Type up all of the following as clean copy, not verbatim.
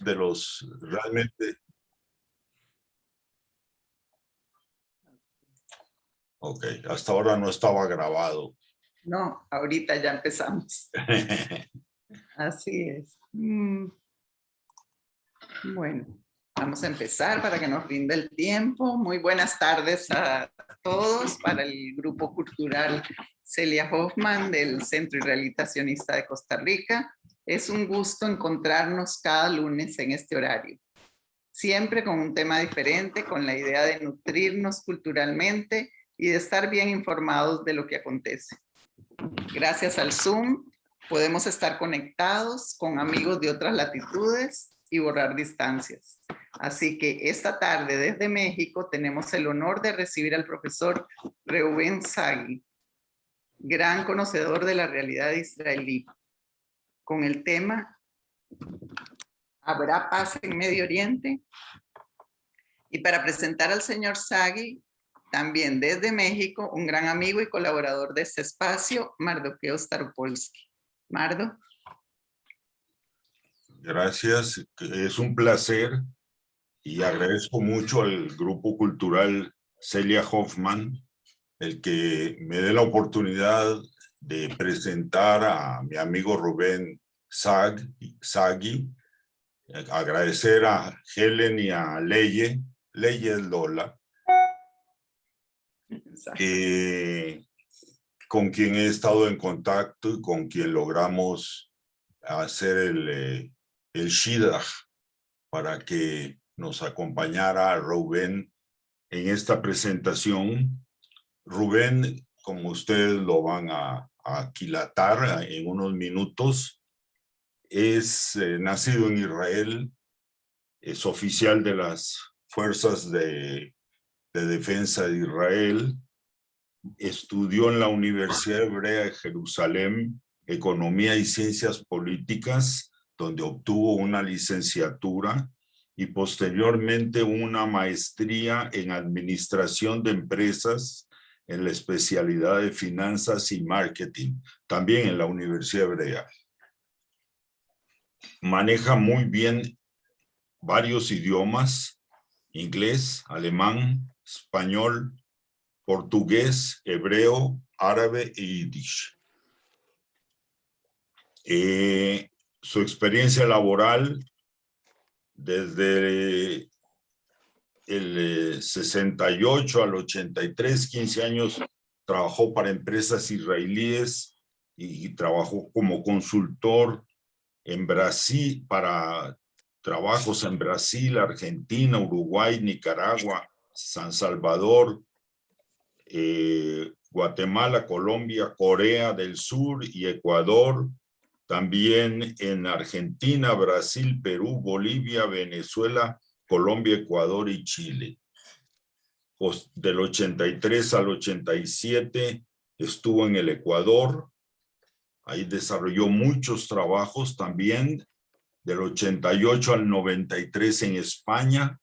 de los realmente... Ok, hasta ahora no estaba grabado. No, ahorita ya empezamos. Así es. Bueno, vamos a empezar para que nos rinda el tiempo. Muy buenas tardes a todos para el Grupo Cultural Celia Hoffman del Centro Israelitacionista de Costa Rica. Es un gusto encontrarnos cada lunes en este horario. Siempre con un tema diferente, con la idea de nutrirnos culturalmente y de estar bien informados de lo que acontece. Gracias al Zoom podemos estar conectados con amigos de otras latitudes y borrar distancias. Así que esta tarde desde México tenemos el honor de recibir al profesor Reuben Sagi, gran conocedor de la realidad israelí, con el tema ¿Habrá paz en Medio Oriente? Y para presentar al señor Sagi, también desde México, un gran amigo y colaborador de este espacio, Mardoqueo Staropolsky. Mardo. Gracias, es un placer y agradezco mucho al Grupo Cultural Celia Hoffman el que me dé la oportunidad de presentar a mi amigo Rubén Sagi, agradecer a Helen y a Leye Lola, con quien he estado en contacto y con quien logramos hacer el Shidduch para que nos acompañara Rubén en esta presentación. Rubén, como ustedes lo van a aquilatar en unos minutos, es nacido en Israel, es oficial de las Fuerzas de Defensa de Israel, estudió en la Universidad Hebrea de Jerusalén Economía y Ciencias Políticas, donde obtuvo una licenciatura y posteriormente una maestría en Administración de Empresas en la especialidad de Finanzas y Marketing, también en la Universidad Hebrea. Maneja muy bien varios idiomas: inglés, alemán, español, portugués, hebreo, árabe y yiddish. Su experiencia laboral desde el 68 al 83, 15 años, trabajó para empresas israelíes y trabajó como consultor en Brasil, para trabajos en Brasil, Argentina, Uruguay, Nicaragua, San Salvador, Guatemala, Colombia, Corea del Sur y Ecuador, también en Argentina, Brasil, Perú, Bolivia, Venezuela, Colombia, Ecuador y Chile. Del 83 al 87 estuvo en el Ecuador, ahí desarrolló muchos trabajos también. Del 88 al 93 en España,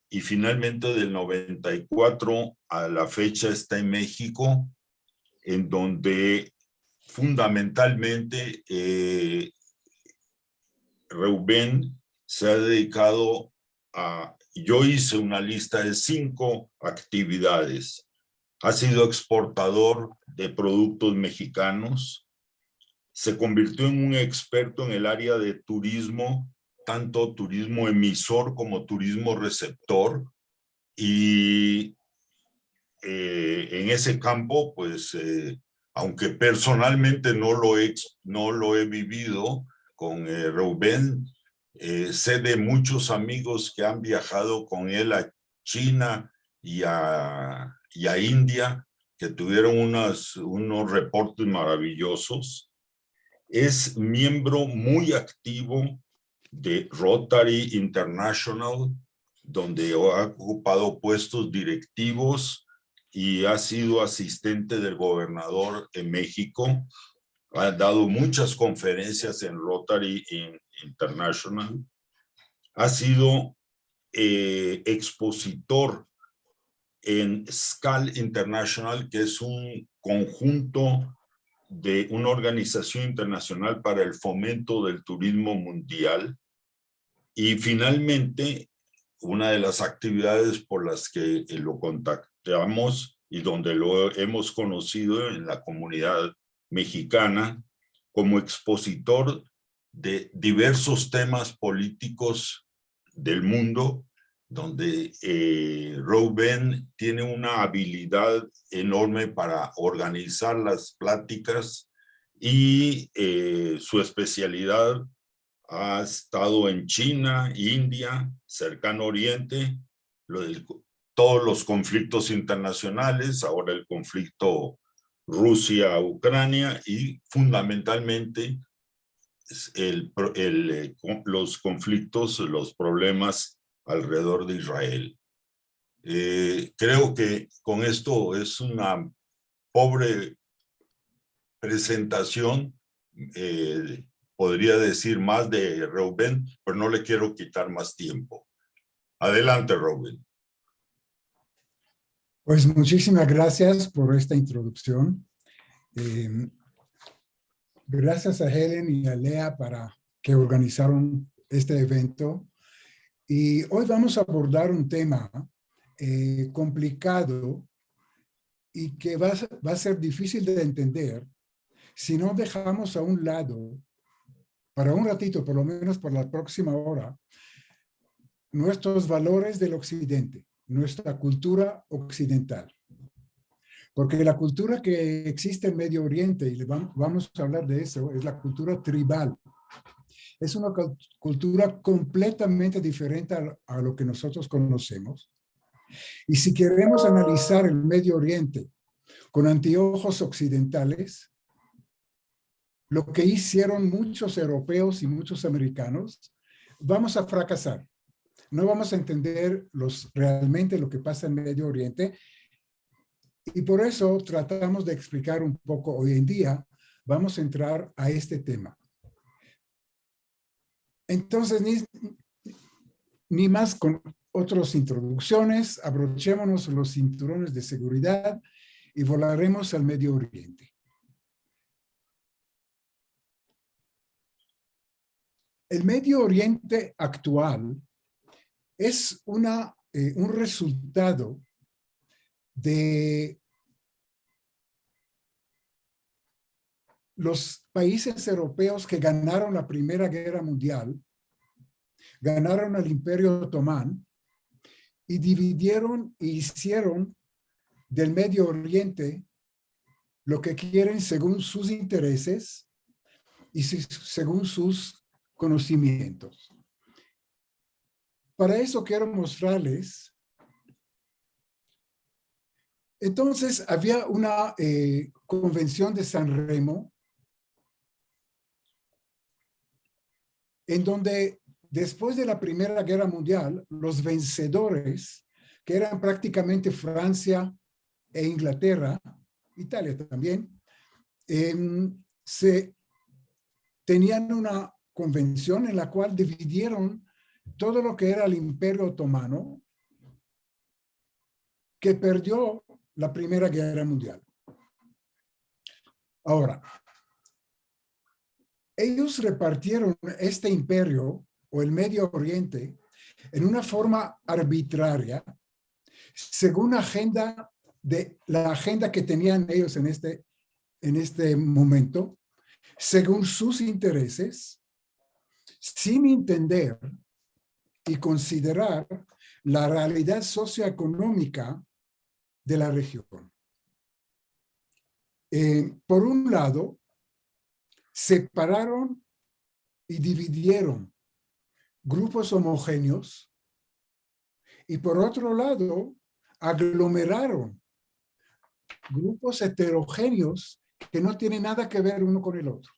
y finalmente del 94 a la fecha está en México, en donde fundamentalmente Reuben se ha dedicado a... Yo hice una lista de 5 actividades. Ha sido exportador de productos mexicanos, se convirtió en un experto en el área de turismo, tanto turismo emisor como turismo receptor, y en ese campo, pues, aunque personalmente no lo he vivido con Reuben, sé de muchos amigos que han viajado con él a China y a India, que tuvieron unos reportes maravillosos. Es miembro muy activo de Rotary International, donde ha ocupado puestos directivos y ha sido asistente del gobernador en México. Ha dado muchas conferencias en Rotary International. Ha sido expositor en SCAL International, que es un conjunto de una organización internacional para el fomento del turismo mundial. Y finalmente, una de las actividades por las que lo contactamos y donde lo hemos conocido en la comunidad mexicana como expositor de diversos temas políticos del mundo, donde Reuben tiene una habilidad enorme para organizar las pláticas y su especialidad ha estado en China, India, Cercano Oriente, todos los conflictos internacionales, ahora el conflicto Rusia-Ucrania y fundamentalmente los conflictos, los problemas alrededor de Israel. Creo que con esto es una pobre presentación, podría decir más de Reuben, pero no le quiero quitar más tiempo. Adelante, Reuben. Pues muchísimas gracias por esta introducción. Gracias a Helen y a Lea para que organizaron este evento. Y hoy vamos a abordar un tema complicado y que va a ser difícil de entender si no dejamos a un lado, para un ratito, por lo menos por la próxima hora, nuestros valores del occidente, nuestra cultura occidental. Porque la cultura que existe en Medio Oriente, y vamos a hablar de eso, es la cultura tribal. Es una cultura completamente diferente a lo que nosotros conocemos. Y si queremos analizar el Medio Oriente con anteojos occidentales, lo que hicieron muchos europeos y muchos americanos, vamos a fracasar. No vamos a entender realmente lo que pasa en Medio Oriente. Y por eso tratamos de explicar un poco hoy en día, vamos a entrar a este tema. Entonces, ni más con otras introducciones, abrochémonos los cinturones de seguridad y volaremos al Medio Oriente. El Medio Oriente actual es un resultado de los países europeos que ganaron la Primera Guerra Mundial, ganaron el Imperio Otomán y dividieron e hicieron del Medio Oriente lo que quieren según sus intereses y según sus conocimientos. Para eso quiero mostrarles. Entonces, había una convención de San Remo en donde después de la Primera Guerra Mundial, los vencedores, que eran prácticamente Francia e Inglaterra, Italia también, tenían una convención en la cual dividieron todo lo que era el Imperio Otomano, que perdió la Primera Guerra Mundial. Ahora, ellos repartieron este imperio o el Medio Oriente en una forma arbitraria, según la agenda que tenían ellos en este momento, según sus intereses, sin entender y considerar la realidad socioeconómica de la región. Por un lado, separaron y dividieron grupos homogéneos y por otro lado, aglomeraron grupos heterogéneos que no tienen nada que ver uno con el otro.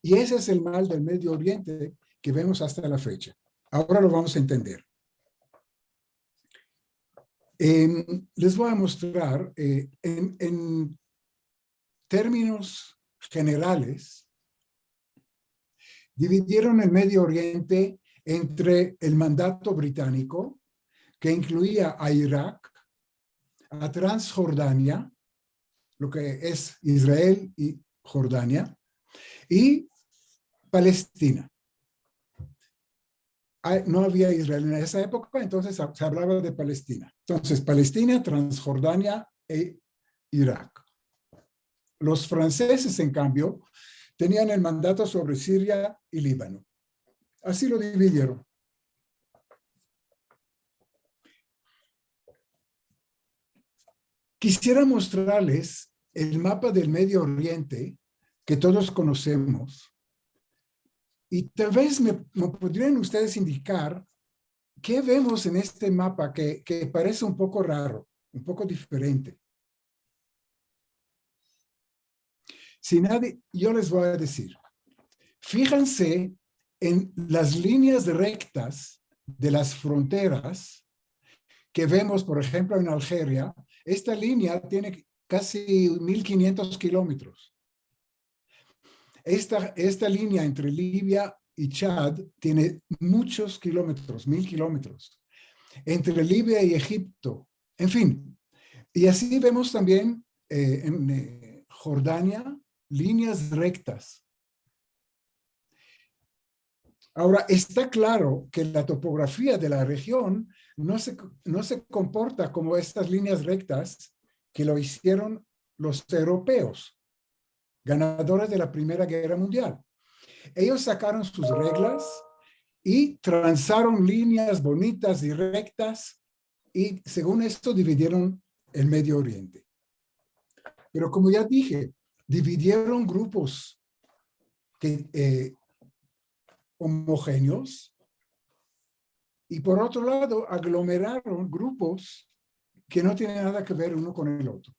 Y ese es el mal del Medio Oriente que vemos hasta la fecha. Ahora lo vamos a entender. Les voy a mostrar en términos generales, dividieron el Medio Oriente entre el mandato británico, que incluía a Irak, a Transjordania, lo que es Israel y Jordania, y Palestina. no había Israel en esa época, entonces se hablaba de Palestina. Entonces, Palestina, Transjordania e Irak. Los franceses, en cambio, tenían el mandato sobre Siria y Líbano. Así lo dividieron. Quisiera mostrarles el mapa del Medio Oriente que todos conocemos. Y tal vez me podrían ustedes indicar qué vemos en este mapa que parece un poco raro, un poco diferente. Si nadie, yo les voy a decir, fíjense en las líneas rectas de las fronteras que vemos, por ejemplo, en Algeria. Esta línea tiene casi 1.500 kilómetros. Esta línea entre Libia y Chad tiene muchos kilómetros, 1.000 kilómetros. Entre Libia y Egipto, en fin. Y así vemos también en Jordania líneas rectas. Ahora, está claro que la topografía de la región no se comporta como estas líneas rectas que lo hicieron los europeos, ganadores de la Primera Guerra Mundial. Ellos sacaron sus reglas y trazaron líneas bonitas y rectas y según esto dividieron el Medio Oriente. Pero como ya dije, dividieron grupos homogéneos y por otro lado aglomeraron grupos que no tienen nada que ver uno con el otro.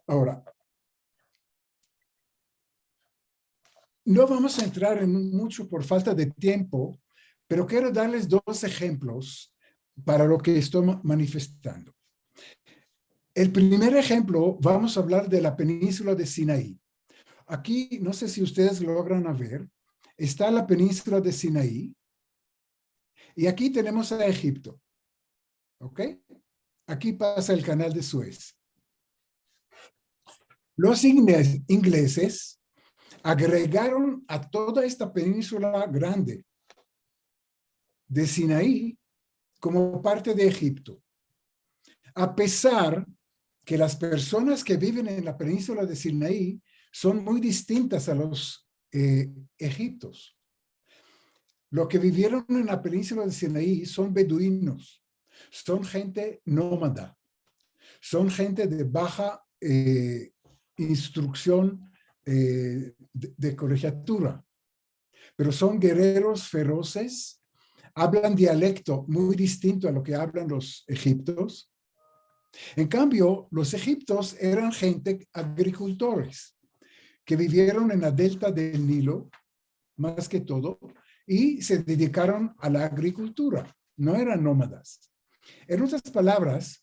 Ahora, no vamos a entrar en mucho por falta de tiempo, pero quiero darles dos ejemplos para lo que estoy manifestando. El primer ejemplo, vamos a hablar de la península de Sinaí. Aquí, no sé si ustedes logran ver, está la península de Sinaí y aquí tenemos a Egipto. ¿Ok? Aquí pasa el canal de Suez. Los ingleses agregaron a toda esta península grande de Sinaí como parte de Egipto. A pesar que las personas que viven en la península de Sinaí son muy distintas a los egipcios. Lo que vivieron en la península de Sinaí son beduinos, son gente nómada, son gente de baja instrucción de colegiatura, pero son guerreros feroces, hablan dialecto muy distinto a lo que hablan los egipcios. En cambio, los egipcios eran gente agricultores que vivieron en la delta del Nilo, más que todo, y se dedicaron a la agricultura, no eran nómadas. En otras palabras,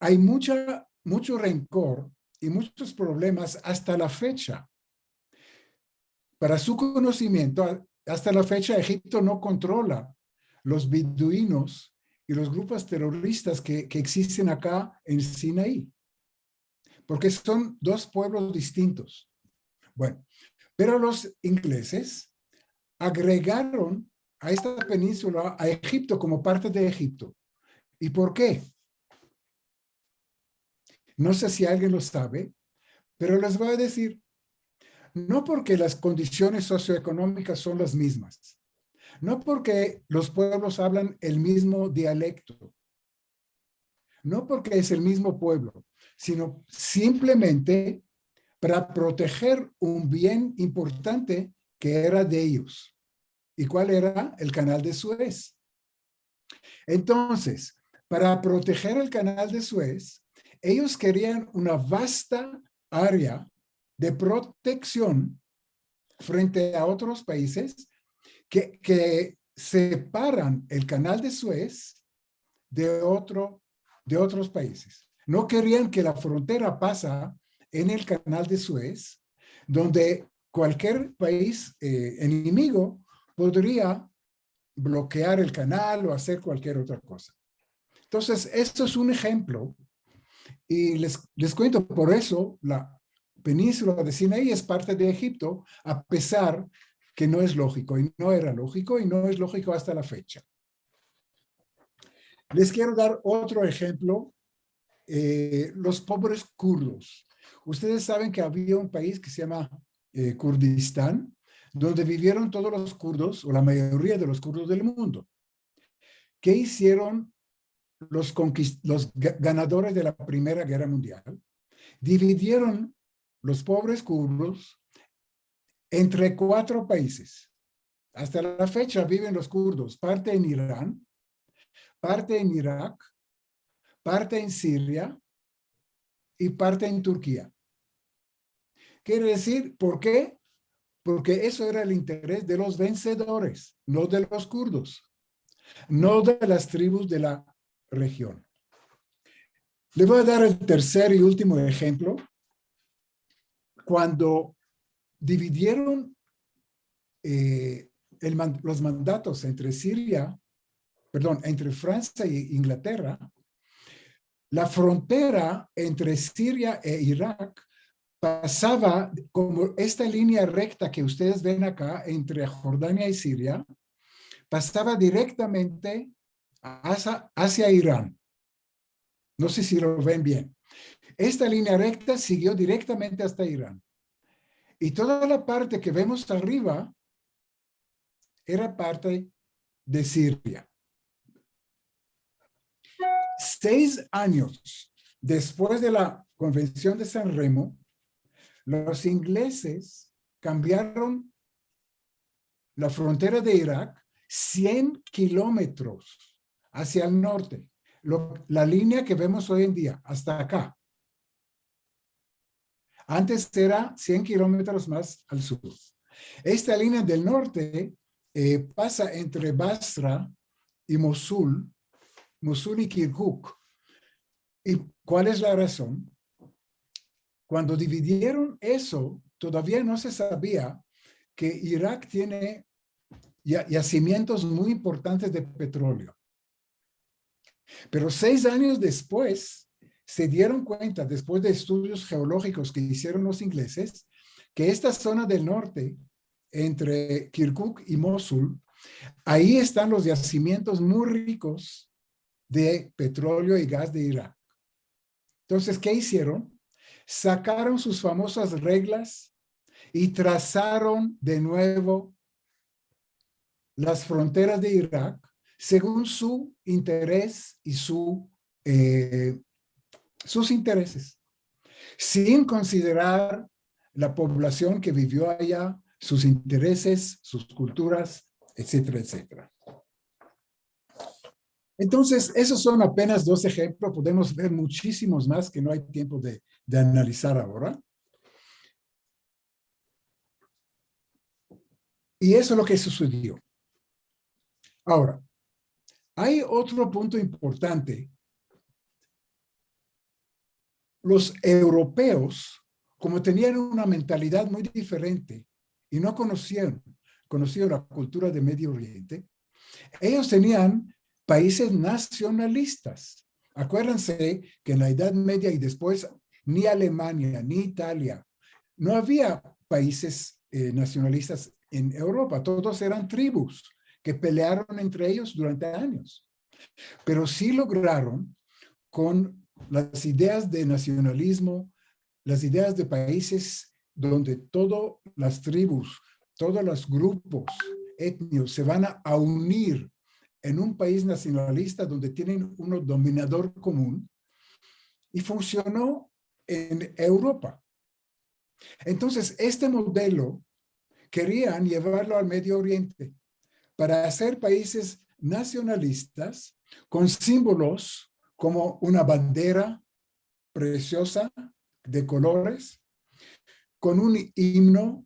hay mucho rencor y muchos problemas hasta la fecha. Para su conocimiento, hasta la fecha Egipto no controla los beduinos y los grupos terroristas que existen acá en Sinaí, porque son dos pueblos distintos. Bueno, pero los ingleses agregaron a esta península a Egipto como parte de Egipto. ¿Y por qué? No sé si alguien lo sabe, pero les voy a decir, no porque las condiciones socioeconómicas son las mismas, no porque los pueblos hablan el mismo dialecto, no porque es el mismo pueblo, sino simplemente para proteger un bien importante que era de ellos. ¿Y cuál era? El canal de Suez. Entonces, para proteger el canal de Suez, ellos querían una vasta área de protección frente a otros países que separan el canal de Suez de otros países. No querían que la frontera pasa en el canal de Suez, donde cualquier país enemigo podría bloquear el canal o hacer cualquier otra cosa. Entonces, esto es un ejemplo y les cuento, por eso la península de Sinaí es parte de Egipto, a pesar que no es lógico, y no era lógico, y no es lógico hasta la fecha. Les quiero dar otro ejemplo, los pobres kurdos. Ustedes saben que había un país que se llama Kurdistán, donde vivieron todos los kurdos, o la mayoría de los kurdos del mundo. ¿Qué hicieron los ganadores de la Primera Guerra Mundial? Dividieron los pobres kurdos entre 4 países. Hasta la fecha viven los kurdos, parte en Irán, parte en Irak, parte en Siria y parte en Turquía. Quiere decir, ¿por qué? Porque eso era el interés de los vencedores, no de los kurdos, no de las tribus de la región. Le voy a dar el tercer y último ejemplo. Cuando dividieron los mandatos entre entre Francia e Inglaterra, la frontera entre Siria e Irak pasaba como esta línea recta que ustedes ven acá entre Jordania y Siria, pasaba directamente hacia Irán. No sé si lo ven bien. Esta línea recta siguió directamente hasta Irán. Y toda la parte que vemos arriba era parte de Siria. 6 años después de la Convención de San Remo, los ingleses cambiaron la frontera de Irak 100 kilómetros hacia el norte. La línea que vemos hoy en día, hasta acá. Antes era 100 kilómetros más al sur. Esta línea del norte pasa entre Basra y Mosul y Kirkuk. ¿Y cuál es la razón? Cuando dividieron eso, todavía no se sabía que Irak tiene yacimientos muy importantes de petróleo. Pero 6 años después, se dieron cuenta, después de estudios geológicos que hicieron los ingleses, que esta zona del norte, entre Kirkuk y Mosul, ahí están los yacimientos muy ricos de petróleo y gas de Irak. Entonces, ¿qué hicieron? Sacaron sus famosas reglas y trazaron de nuevo las fronteras de Irak según su interés y sus intereses, sin considerar la población que vivió allá, sus intereses, sus culturas, etcétera, etcétera. Entonces, esos son apenas 2 ejemplos. Podemos ver muchísimos más que no hay tiempo de analizar ahora. Y eso es lo que sucedió. Ahora, hay otro punto importante. Los europeos, como tenían una mentalidad muy diferente y no conocían la cultura de Medio Oriente, ellos tenían países nacionalistas. Acuérdense que en la Edad Media y después ni Alemania ni Italia, no había países nacionalistas en Europa. Todos eran tribus que pelearon entre ellos durante años. Pero sí lograron con las ideas de nacionalismo, las ideas de países donde todas las tribus, todos los grupos étnicos se van a unir en un país nacionalista donde tienen un dominador común, y funcionó en Europa. Entonces, este modelo querían llevarlo al Medio Oriente para hacer países nacionalistas con símbolos como una bandera preciosa de colores, con un himno,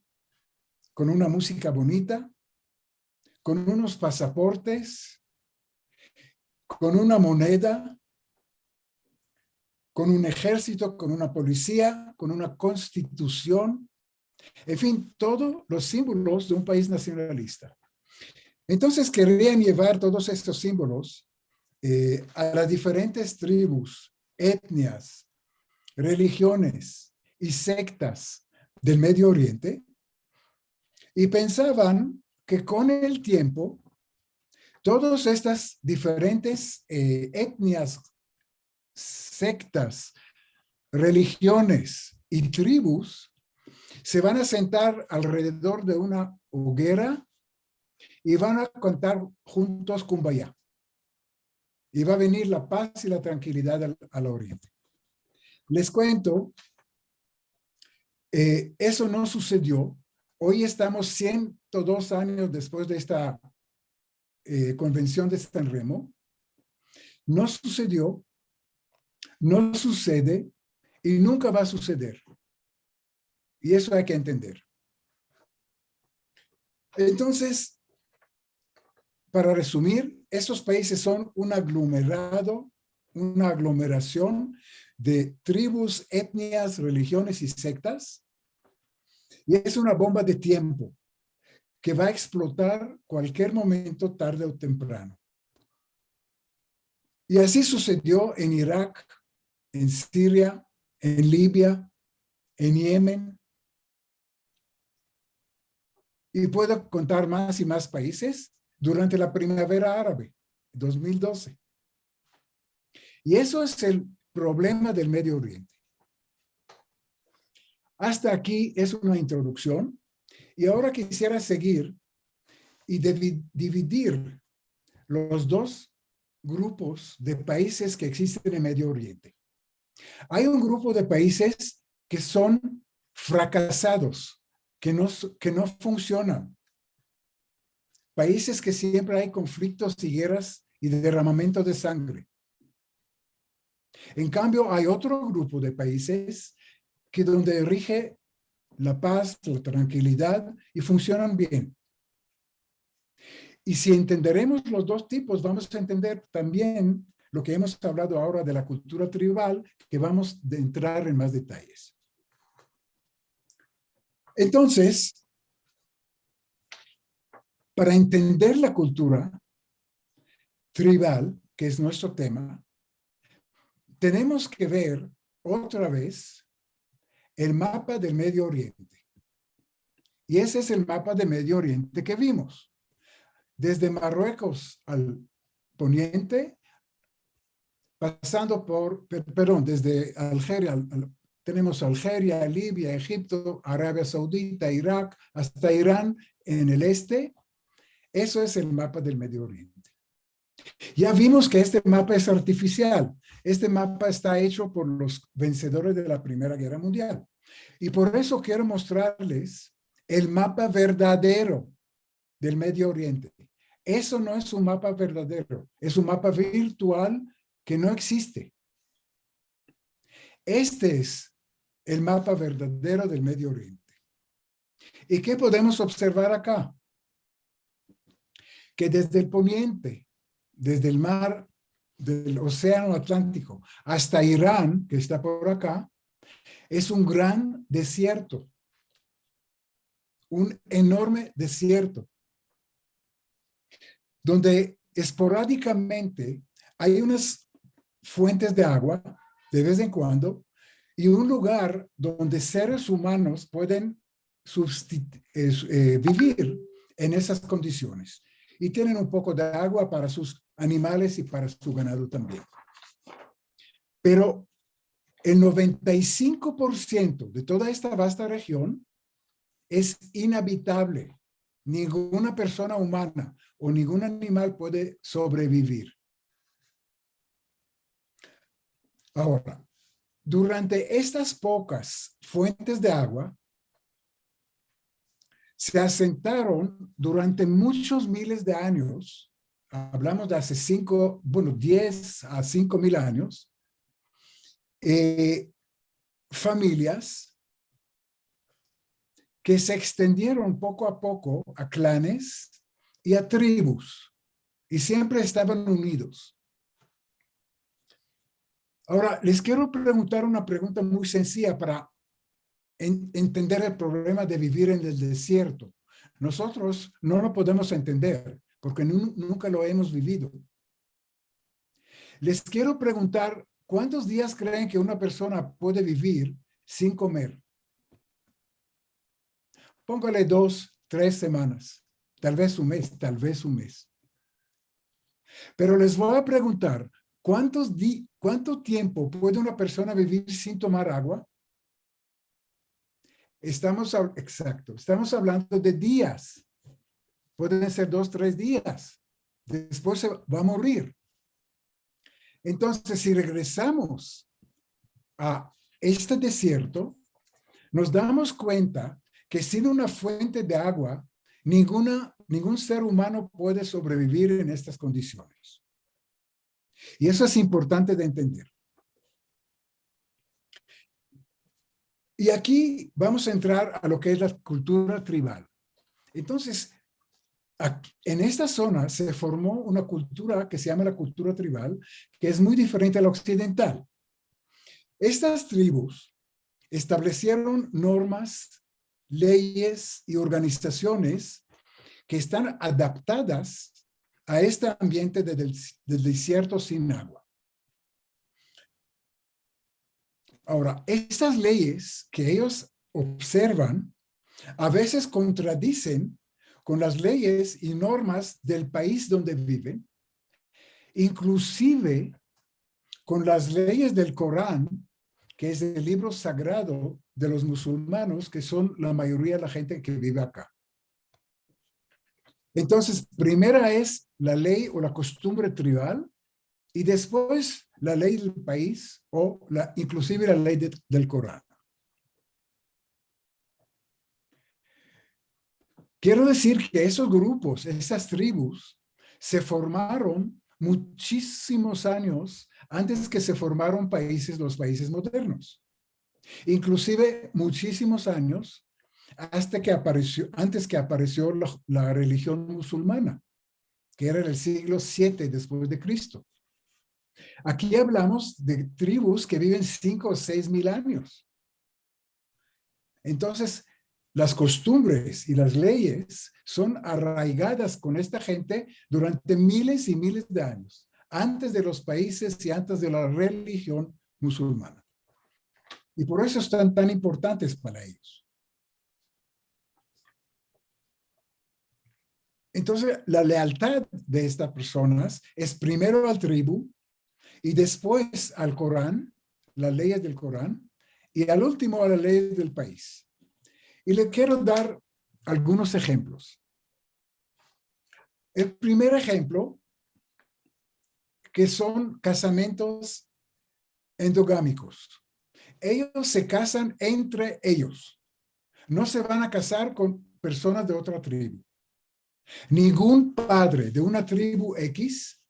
con una música bonita, con unos pasaportes, con una moneda, con un ejército, con una policía, con una constitución, en fin, todos los símbolos de un país nacionalista. Entonces querían llevar todos estos símbolos a las diferentes tribus, etnias, religiones y sectas del Medio Oriente, Y pensaban que con el tiempo, todas estas diferentes etnias, sectas, religiones y tribus se van a sentar alrededor de una hoguera y van a cantar juntos Kumbaya. Y va a venir la paz y la tranquilidad al oriente. Les cuento, eso no sucedió. Hoy estamos 102 años después de esta convención de San Remo. No sucedió, no sucede y nunca va a suceder. Y eso hay que entender. Entonces, para resumir, esos países son un aglomerado, una aglomeración de tribus, etnias, religiones y sectas. Y es una bomba de tiempo que va a explotar cualquier momento, tarde o temprano. Y así sucedió en Irak, en Siria, en Libia, en Yemen. Y puedo contar más y más países durante la primavera árabe, 2012. Y eso es el problema del Medio Oriente. Hasta aquí es una introducción. Y ahora quisiera seguir y dividir los dos grupos de países que existen en Medio Oriente. Hay un grupo de países que son fracasados, que no funcionan. Países que siempre hay conflictos y guerras y derramamiento de sangre. En cambio, hay otro grupo de países que donde rige la paz, la tranquilidad y funcionan bien. Y si entenderemos los dos tipos, vamos a entender también lo que hemos hablado ahora de la cultura tribal, que vamos a entrar en más detalles. Entonces, para entender la cultura tribal, que es nuestro tema, tenemos que ver otra vez el mapa del Medio Oriente. Y ese es el mapa del Medio Oriente que vimos. Desde Marruecos al poniente, pasando por, perdón, desde Algeria, tenemos Algeria, Libia, Egipto, Arabia Saudita, Irak, hasta Irán en el este. Eso es el mapa del Medio Oriente. Ya vimos que este mapa es artificial. Este mapa está hecho por los vencedores de la Primera Guerra Mundial. Y por eso quiero mostrarles el mapa verdadero del Medio Oriente. Eso no es un mapa verdadero, es un mapa virtual que no existe. Este es el mapa verdadero del Medio Oriente. ¿Y qué podemos observar acá? Que desde el poniente, desde el mar, del océano Atlántico, hasta Irán, que está por acá, es un gran desierto. Un enorme desierto. Donde esporádicamente hay unas fuentes de agua de vez en cuando y un lugar donde seres humanos pueden vivir en esas condiciones. Y tienen un poco de agua para sus animales y para su ganado también. Pero el 95% de toda esta vasta región es inhabitable. Ninguna persona humana o ningún animal puede sobrevivir. Ahora, durante estas pocas fuentes de agua, se asentaron durante muchos miles de años, hablamos de hace 10 a 5,000 años, familias que se extendieron poco a poco a clanes y a tribus, y siempre estaban unidos. Ahora, les quiero preguntar una pregunta muy sencilla para entender el problema de vivir en el desierto. Nosotros no lo podemos entender porque nunca lo hemos vivido. Les quiero preguntar, ¿cuántos días creen que una persona puede vivir sin comer? Póngale 2, 3 semanas, tal vez un mes, tal vez un mes. Pero les voy a preguntar, ¿cuánto tiempo puede una persona vivir sin tomar agua? Estamos hablando de días. Pueden ser 2, 3 días. Después se va a morir. Entonces, si regresamos a este desierto, nos damos cuenta que sin una fuente de agua, ningún ser humano puede sobrevivir en estas condiciones. Y eso es importante de entender. Y aquí vamos a entrar a lo que es la cultura tribal. Entonces, en esta zona se formó una cultura que se llama la cultura tribal, que es muy diferente a la occidental. Estas tribus establecieron normas, leyes y organizaciones que están adaptadas a este ambiente del desierto sin agua. Ahora, estas leyes que ellos observan a veces contradicen con las leyes y normas del país donde viven, inclusive con las leyes del Corán, que es el libro sagrado de los musulmanes, que son la mayoría de la gente que vive acá. Entonces, primera es la ley o la costumbre tribal, y después la ley del país o inclusive la ley del Corán. Quiero decir que esos grupos, esas tribus, se formaron muchísimos años antes que se formaron los países modernos. Inclusive muchísimos años antes que apareció la religión musulmana, que era en el siglo VII después de Cristo. Aquí hablamos de tribus que viven 5 o 6 mil años. Entonces, las costumbres y las leyes son arraigadas con esta gente durante miles y miles de años, antes de los países y antes de la religión musulmana. Y por eso están tan importantes para ellos. Entonces, la lealtad de estas personas es primero al tribu y después al Corán, las leyes del Corán, y al último a las leyes del país. Y le quiero dar algunos ejemplos. El primer ejemplo, que son casamientos endogámicos. Ellos se casan entre ellos. No se van a casar con personas de otra tribu. Ningún padre de una tribu X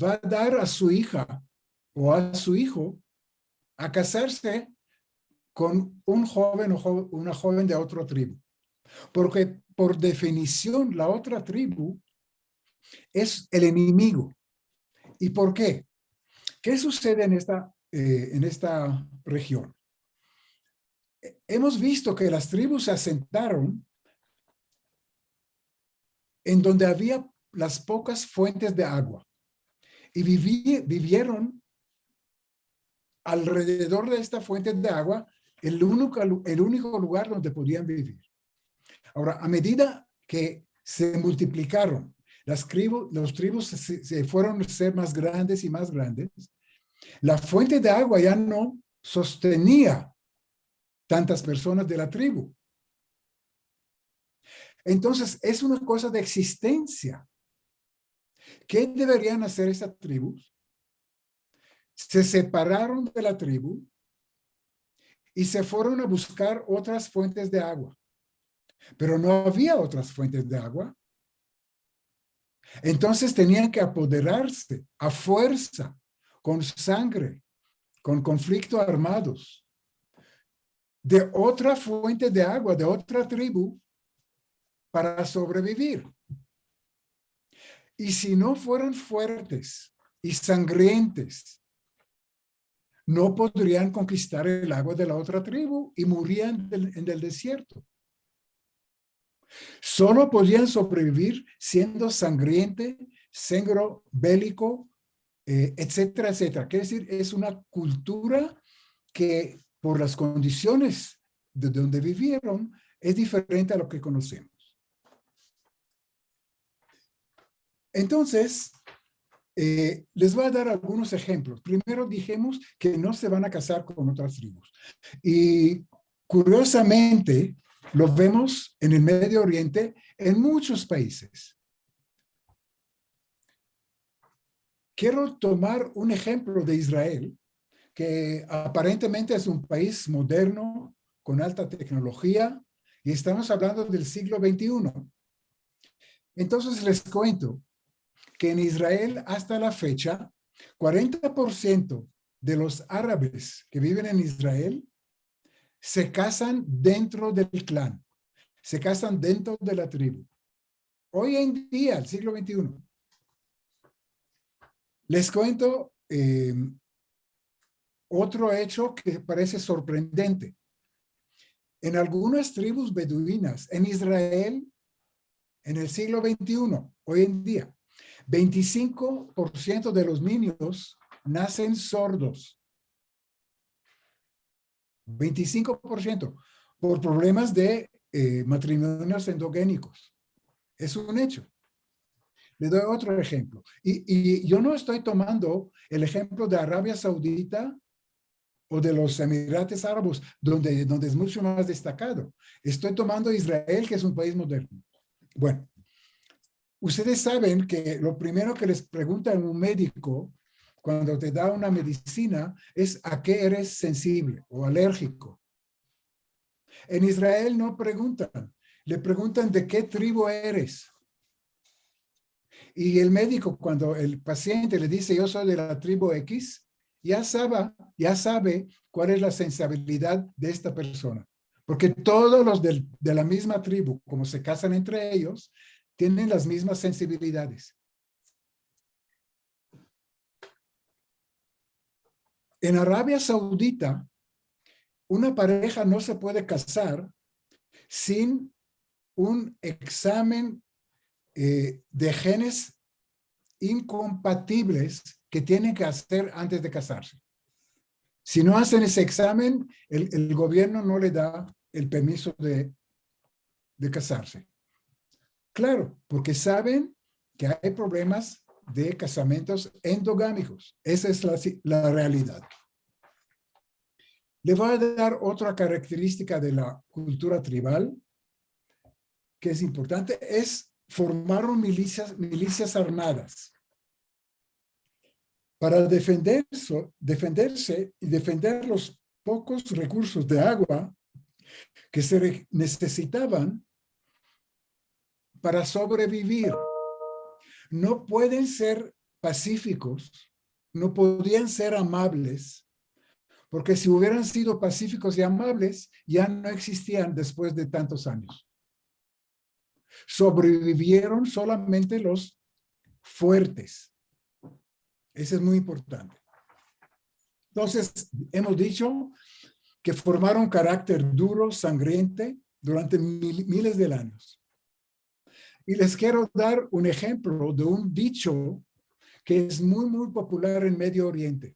va a dar a su hija o a su hijo a casarse con un joven o una joven de otra tribu. Porque por definición la otra tribu es el enemigo. ¿Y por qué? ¿Qué sucede en esta región? Hemos visto que las tribus se asentaron en donde había las pocas fuentes de agua y vivieron alrededor de esta fuente de agua, el único lugar donde podían vivir. Ahora, a medida que se multiplicaron, los tribus se fueron a ser más grandes y más grandes, la fuente de agua ya no sostenía tantas personas de la tribu. Entonces, es una cosa de existencia. ¿Qué deberían hacer esas tribus? Se separaron de la tribu y se fueron a buscar otras fuentes de agua. Pero no había otras fuentes de agua. Entonces tenían que apoderarse a fuerza, con sangre, con conflictos armados, de otra fuente de agua, de otra tribu, para sobrevivir. Y si no fueran fuertes y sangrientes, no podrían conquistar el agua de la otra tribu y morían en el desierto. Solo podían sobrevivir siendo sangriente, sangro bélico, etcétera, etcétera. Quiere decir, es una cultura que por las condiciones de donde vivieron es diferente a lo que conocemos. Entonces, les voy a dar algunos ejemplos. Primero dijimos que no se van a casar con otras tribus. Y curiosamente, lo vemos en el Medio Oriente en muchos países. Quiero tomar un ejemplo de Israel, que aparentemente es un país moderno, con alta tecnología, y estamos hablando del siglo XXI. Entonces les cuento que en Israel hasta la fecha, 40% de los árabes que viven en Israel se casan dentro del clan, se casan dentro de la tribu. Hoy en día, el siglo XXI. Les cuento otro hecho que parece sorprendente. En algunas tribus beduinas en Israel, en el siglo XXI, hoy en día, 25% de los niños nacen sordos. 25% por problemas de matrimonios endogénicos. Es un hecho. Le doy otro ejemplo. Y yo no estoy tomando el ejemplo de Arabia Saudita o de los Emiratos Árabes, donde es mucho más destacado. Estoy tomando Israel, que es un país moderno. Bueno, ustedes saben que lo primero que les pregunta un médico cuando te da una medicina es a qué eres sensible o alérgico. En Israel no preguntan, le preguntan de qué tribu eres. Y el médico, cuando el paciente le dice yo soy de la tribu X, ya sabe cuál es la sensibilidad de esta persona. Porque todos los de la misma tribu, como se casan entre ellos, tienen las mismas sensibilidades. En Arabia Saudita, una pareja no se puede casar sin un examen de genes incompatibles que tienen que hacer antes de casarse. Si no hacen ese examen, el gobierno no le da el permiso de casarse. Claro, porque saben que hay problemas de casamientos endogámicos. Esa es la realidad. Le voy a dar otra característica de la cultura tribal que es importante, es formaron milicias armadas para defenderse y defender los pocos recursos de agua que se necesitaban para sobrevivir. No pueden ser pacíficos, no podían ser amables, porque si hubieran sido pacíficos y amables, ya no existían después de tantos años. Sobrevivieron solamente los fuertes. Eso es muy importante. Entonces, hemos dicho que formaron carácter duro, sangriente, durante miles de años. Y les quiero dar un ejemplo de un dicho que es muy, muy popular en Medio Oriente.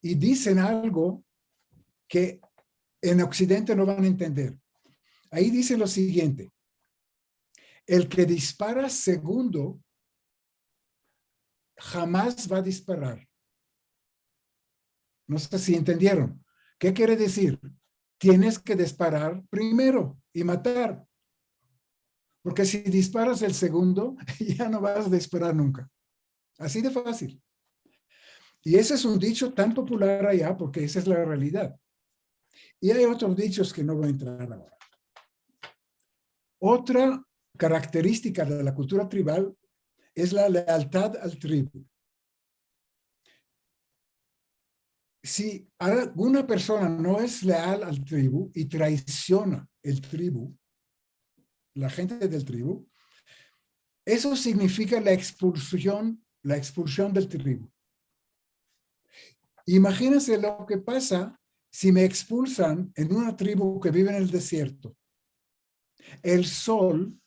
Y dicen algo que en Occidente no van a entender. Ahí dice lo siguiente. El que dispara segundo jamás va a disparar. No sé si entendieron. ¿Qué quiere decir? Tienes que disparar primero y matar. Porque si disparas el segundo, ya no vas a disparar nunca. Así de fácil. Y ese es un dicho tan popular allá porque esa es la realidad. Y hay otros dichos que no voy a entrar ahora. Otra característica de la cultura tribal es la lealtad al tribu. Si alguna persona no es leal al tribu y traiciona el tribu, la gente del tribu, eso significa la expulsión del tribu. Imagínense lo que pasa si me expulsan en una tribu que vive en el desierto. El sol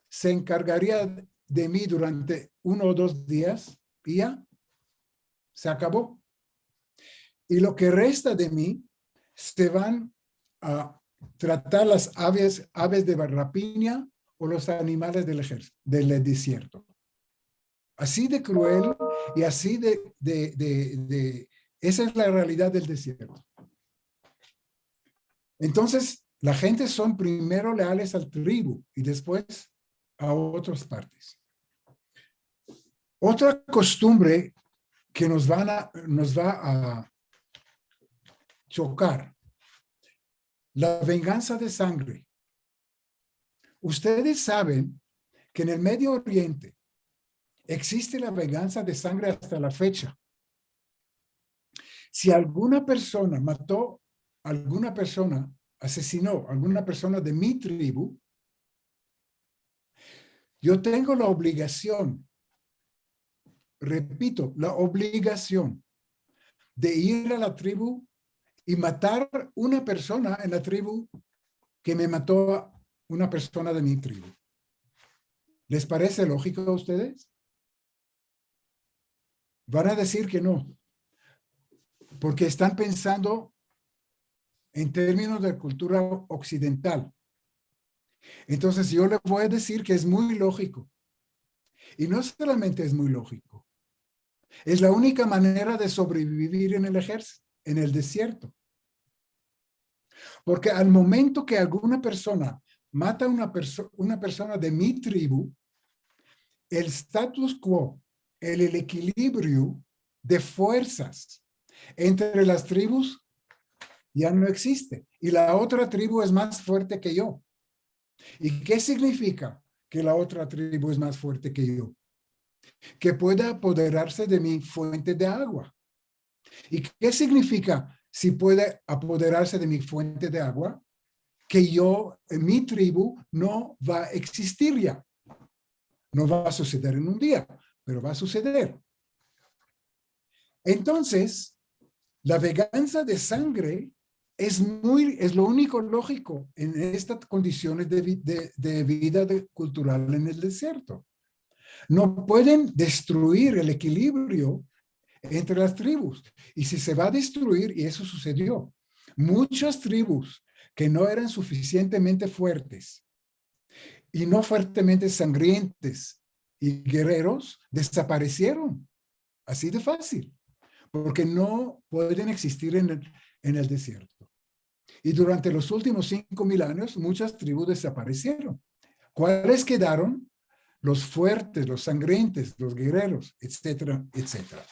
se encargaría de mí durante 1 o 2 días y ya, se acabó. Y lo que resta de mí se van a tratar las aves de rapiña o los animales del desierto. Así de cruel y así esa es la realidad del desierto. Entonces, la gente son primero leales al tribu y después a otras partes. Otra costumbre que nos va a chocar, la venganza de sangre. Ustedes saben que en el Medio Oriente existe la venganza de sangre hasta la fecha. Si alguna persona mató a alguna persona, asesinó a alguna persona de mi tribu, yo tengo la obligación, repito, la obligación de ir a la tribu y matar una persona en la tribu que me mató a una persona de mi tribu. ¿Les parece lógico a ustedes? Van a decir que no, porque están pensando en términos de cultura occidental. Entonces yo les voy a decir que es muy lógico. Y no solamente es muy lógico, es la única manera de sobrevivir en el ejército, en el desierto. Porque al momento que alguna persona mata a una persona de mi tribu, el status quo, el equilibrio de fuerzas entre las tribus ya no existe. Y la otra tribu es más fuerte que yo. ¿Y qué significa que la otra tribu es más fuerte que yo? Que pueda apoderarse de mi fuente de agua. ¿Y qué significa si puede apoderarse de mi fuente de agua? Que yo, en mi tribu, no va a existir ya. No va a suceder en un día, pero va a suceder. Entonces, la venganza de sangre es lo único lógico en estas condiciones de vida cultural en el desierto. No pueden destruir el equilibrio entre las tribus. Y si se va a destruir, y eso sucedió, muchas tribus que no eran suficientemente fuertes y no fuertemente sangrientes y guerreros desaparecieron. Así de fácil. Porque no pueden existir en el desierto. Y durante los últimos 5,000 años, muchas tribus desaparecieron. ¿Cuáles quedaron? Los fuertes, los sangrientes, los guerreros, etcétera, etcétera.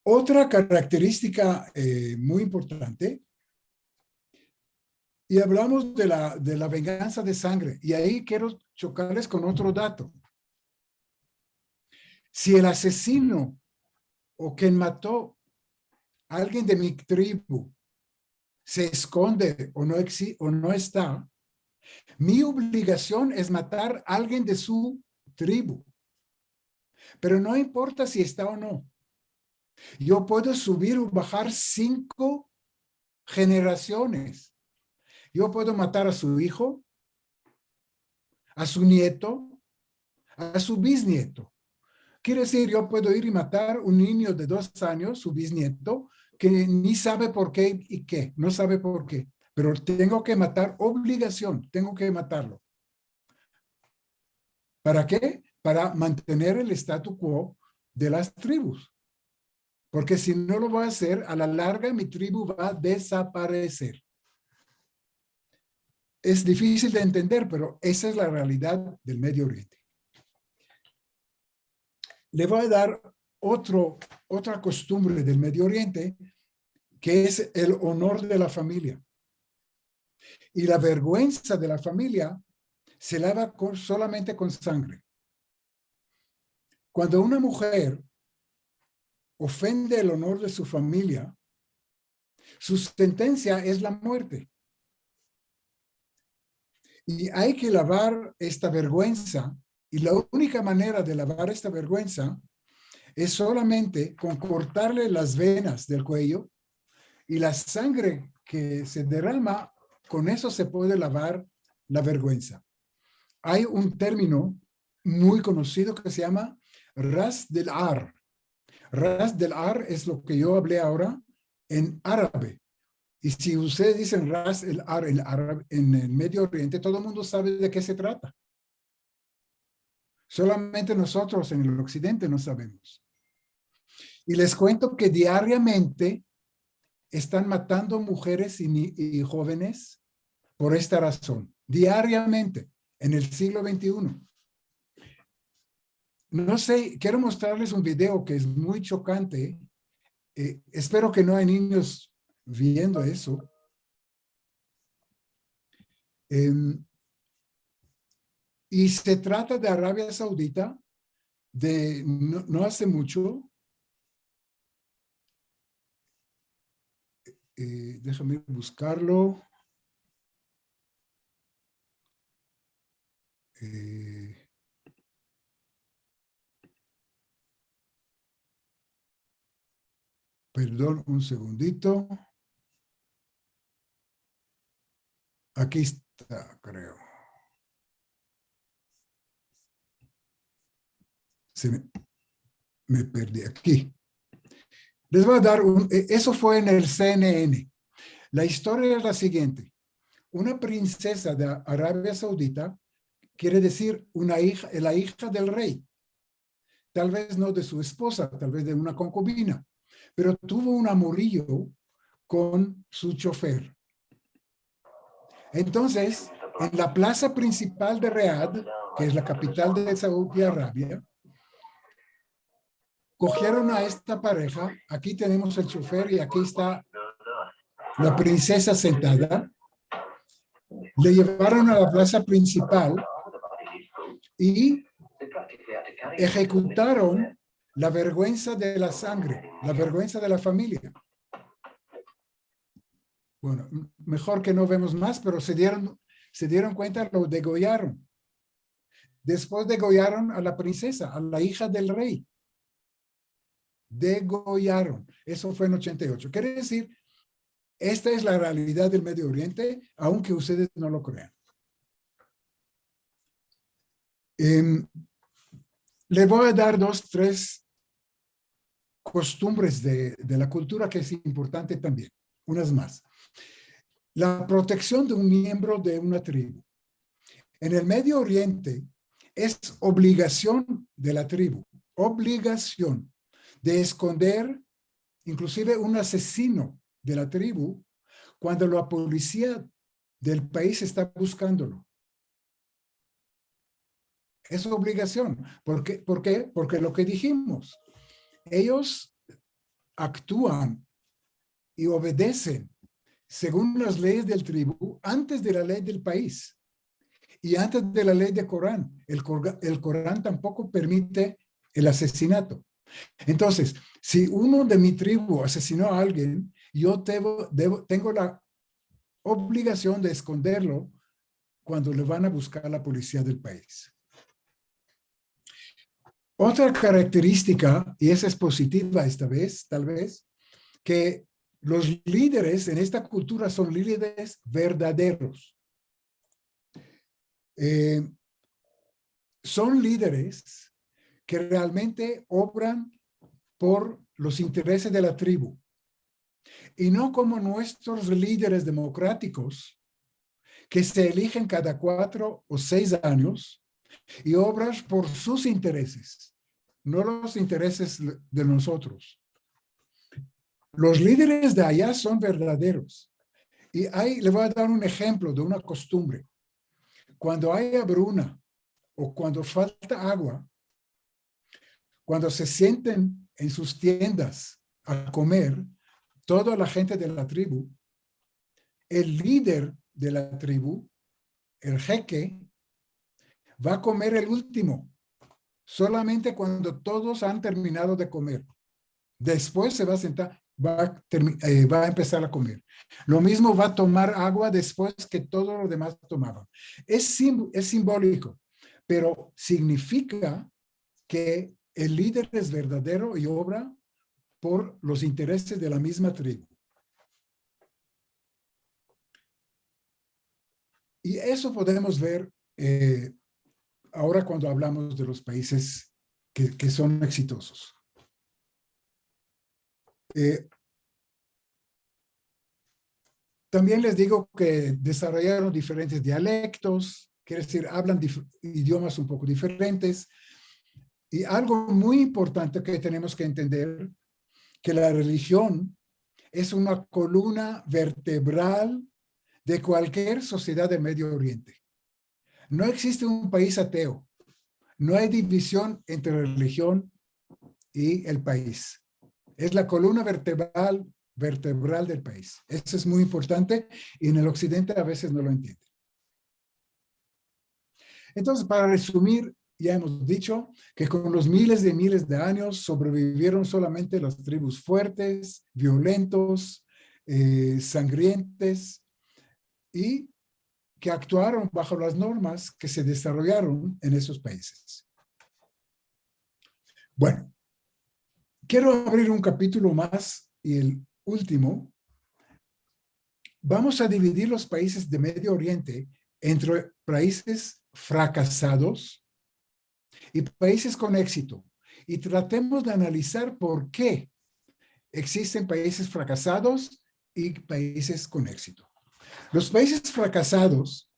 Otra característica muy importante, y hablamos de la venganza de sangre, y ahí quiero chocarles con otro dato. Si el asesino o quien mató a alguien de mi tribu se esconde o no está, mi obligación es matar a alguien de su tribu. Pero no importa si está o no. Yo puedo subir o bajar 5 generaciones. Yo puedo matar a su hijo, a su nieto, a su bisnieto. Quiere decir, yo puedo ir y matar un niño de 2 años, su bisnieto, que ni sabe por qué y qué, no sabe por qué. Pero tengo que matar, obligación, tengo que matarlo. ¿Para qué? Para mantener el statu quo de las tribus. Porque si no lo voy a hacer, a la larga mi tribu va a desaparecer. Es difícil de entender, pero esa es la realidad del Medio Oriente. Le voy a dar otra costumbre del Medio Oriente, que es el honor de la familia. Y la vergüenza de la familia se lava solamente con sangre. Cuando una mujer ofende el honor de su familia, su sentencia es la muerte. Y hay que lavar esta vergüenza, y la única manera de lavar esta vergüenza es solamente con cortarle las venas del cuello, y la sangre que se derrama, con eso se puede lavar la vergüenza. Hay un término muy conocido que se llama Ras del Ar. Ras del Ar es lo que yo hablé ahora en árabe. Y si ustedes dicen Ras el Ar en el Medio Oriente, todo el mundo sabe de qué se trata. Solamente nosotros en el occidente no sabemos. Y les cuento que diariamente están matando mujeres y jóvenes por esta razón. Diariamente, en el siglo XXI. No sé, quiero mostrarles un video que es muy chocante. Espero que no hay niños viendo eso. Y se trata de Arabia Saudita, de no hace mucho. Déjame buscarlo. Perdón, un segundito. Aquí está, creo. Me perdí aquí. Les voy a dar eso fue en el CNN. La historia es la siguiente. Una princesa de Arabia Saudita quiere decir la hija del rey. Tal vez no de su esposa, tal vez de una concubina, pero tuvo un amorío con su chofer. Entonces, en la plaza principal de Riad, que es la capital de Saudi Arabia, cogieron a esta pareja. Aquí tenemos el chofer y aquí está la princesa sentada. Le llevaron a la plaza principal y ejecutaron la vergüenza de la sangre, la vergüenza de la familia. Bueno, mejor que no vemos más, pero se dieron cuenta, lo degollaron. Después degollaron a la princesa, a la hija del rey. Degollaron. Eso fue en 88. Quiere decir, esta es la realidad del Medio Oriente, aunque ustedes no lo crean. Le voy a dar 2, 3 costumbres de la cultura que es importante también. Unas más. La protección de un miembro de una tribu. En el Medio Oriente es obligación de la tribu, obligación de esconder inclusive un asesino de la tribu cuando la policía del país está buscándolo. Es obligación. ¿Por qué? Porque lo que dijimos, ellos actúan y obedecen según las leyes del tribu antes de la ley del país y antes de la ley del Corán. El Corán tampoco permite el asesinato. Entonces, si uno de mi tribu asesinó a alguien, yo tengo la obligación de esconderlo cuando le van a buscar a la policía del país. Otra característica, y esa es positiva esta vez, tal vez, que los líderes en esta cultura son líderes verdaderos. Son líderes que realmente obran por los intereses de la tribu. Y no como nuestros líderes democráticos que se eligen cada 4 o 6 años y obran por sus intereses, no los intereses de nosotros. Los líderes de allá son verdaderos. Y ahí le voy a dar un ejemplo de una costumbre. Cuando hay hambruna o cuando falta agua, cuando se sienten en sus tiendas a comer, toda la gente de la tribu, el líder de la tribu, el jeque, va a comer el último, solamente cuando todos han terminado de comer. Después se va a sentar, va a empezar a comer. Lo mismo va a tomar agua después que todos los demás tomaban. Es simbólico, pero significa que el líder es verdadero y obra por los intereses de la misma tribu. Y eso podemos ver ahora cuando hablamos de los países que son exitosos. También les digo que desarrollaron diferentes dialectos, quiere decir, hablan idiomas un poco diferentes. Y algo muy importante que tenemos que entender, que la religión es una columna vertebral de cualquier sociedad del Medio Oriente. No existe un país ateo. No hay división entre religión y el país. Es la columna vertebral del país. Eso es muy importante y en el occidente a veces no lo entienden. Entonces, para resumir, ya hemos dicho que con los miles de años sobrevivieron solamente las tribus fuertes, violentos, sangrientes y que actuaron bajo las normas que se desarrollaron en esos países. Bueno, quiero abrir un capítulo más y el último. Vamos a dividir los países de Medio Oriente entre países fracasados y países con éxito. Y tratemos de analizar por qué existen países fracasados y países con éxito. Los países fracasados,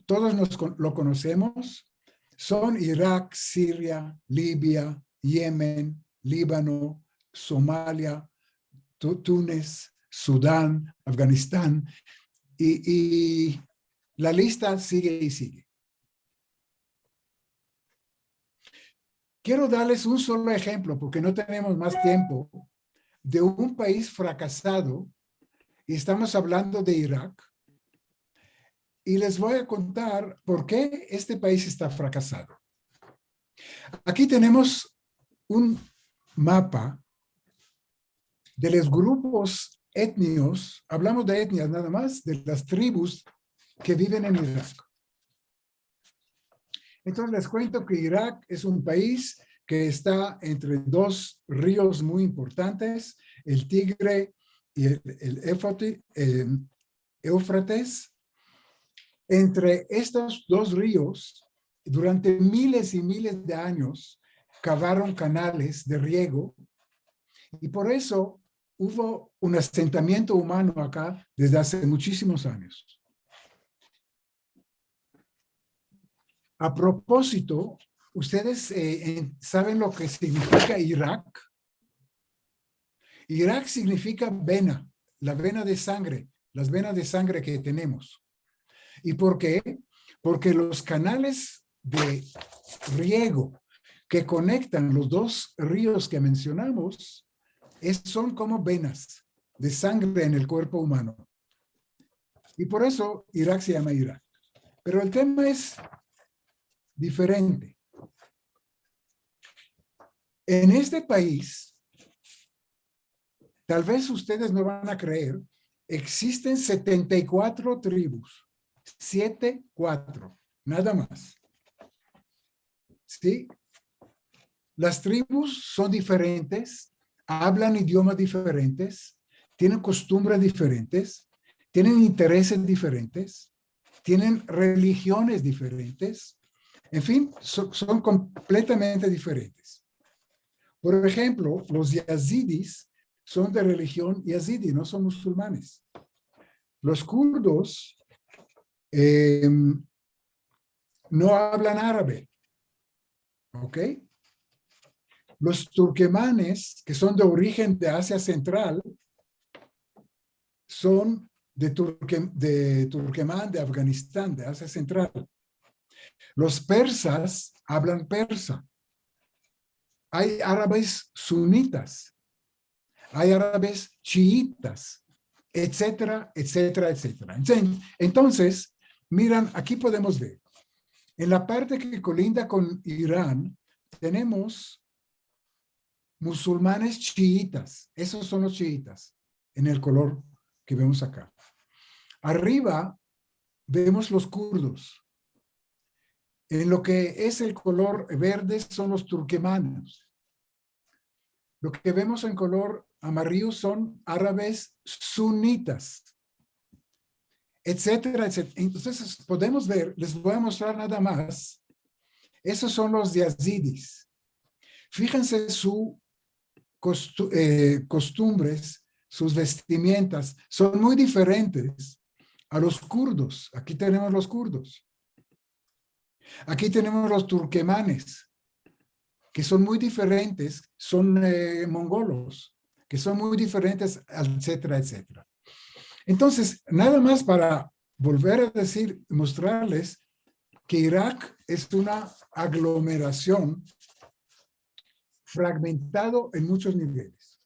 todos lo conocemos, son Irak, Siria, Libia, Yemen, Líbano, Somalia, Túnez, Sudán, Afganistán, y la lista sigue y sigue. Quiero darles un solo ejemplo, porque no tenemos más tiempo, de un país fracasado, y estamos hablando de Irak, y les voy a contar por qué este país está fracasado. Aquí tenemos un mapa de los grupos étnicos, hablamos de etnias nada más, de las tribus que viven en Irak. Entonces les cuento que Irak es un país que está entre dos ríos muy importantes, el Tigre y el Éufrates. Entre estos dos ríos, durante miles y miles de años, cavaron canales de riego y por eso hubo un asentamiento humano acá desde hace muchísimos años. A propósito, ¿ustedes saben lo que significa Irak? Irak significa vena, la vena de sangre, las venas de sangre que tenemos. ¿Y por qué? Porque los canales de riego que conectan los dos ríos que mencionamos son como venas de sangre en el cuerpo humano. Y por eso Irak se llama Irak. Pero el tema es diferente. En este país, tal vez ustedes no van a creer, existen 74 tribus. 4, nada más. ¿Sí? Las tribus son diferentes, hablan idiomas diferentes, tienen costumbres diferentes, tienen intereses diferentes, tienen religiones diferentes. En fin, son completamente diferentes. Por ejemplo, los yazidis son de religión yazidi, no son musulmanes. Los kurdos no hablan árabe, ¿ok? Los turquemanes, que son de origen de Asia Central, son de Turquemán, de Afganistán, de Asia Central. Los persas hablan persa. Hay árabes sunitas, hay árabes chiitas, etcétera, etcétera, etcétera. Entonces, miran, aquí podemos ver, en la parte que colinda con Irán, tenemos musulmanes chiitas. Esos son los chiitas, en el color que vemos acá. Arriba vemos los kurdos. En lo que es el color verde son los turquemanos. Lo que vemos en color amarillo son árabes sunitas, etcétera, etcétera. Entonces podemos ver, les voy a mostrar nada más. Esos son los yazidis. Fíjense sus costumbres, sus vestimentas, son muy diferentes a los kurdos. Aquí tenemos los kurdos. Aquí tenemos los turquemanes, que son muy diferentes, son mongolos, que son muy diferentes, etcétera, etcétera. Entonces, nada más para volver a decir, mostrarles que Irak es una aglomeración fragmentado en muchos niveles.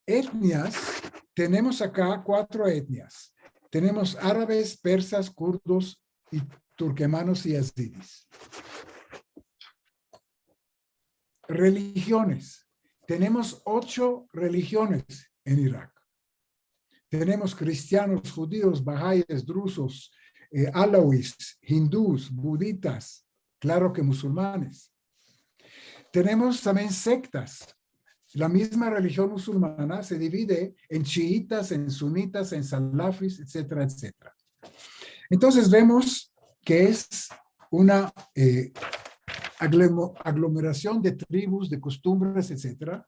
Etnias, tenemos acá 4 etnias. Tenemos árabes, persas, kurdos, y turquemanos y yazidis. Religiones. Tenemos 8 religiones en Irak. Tenemos cristianos, judíos, bahá'íes, drusos, alawís, hindús, buditas, claro que musulmanes. Tenemos también sectas. La misma religión musulmana se divide en chiitas, en sunitas, en salafis, etcétera, etcétera. Entonces vemos que es una aglomeración de tribus, de costumbres, etcétera,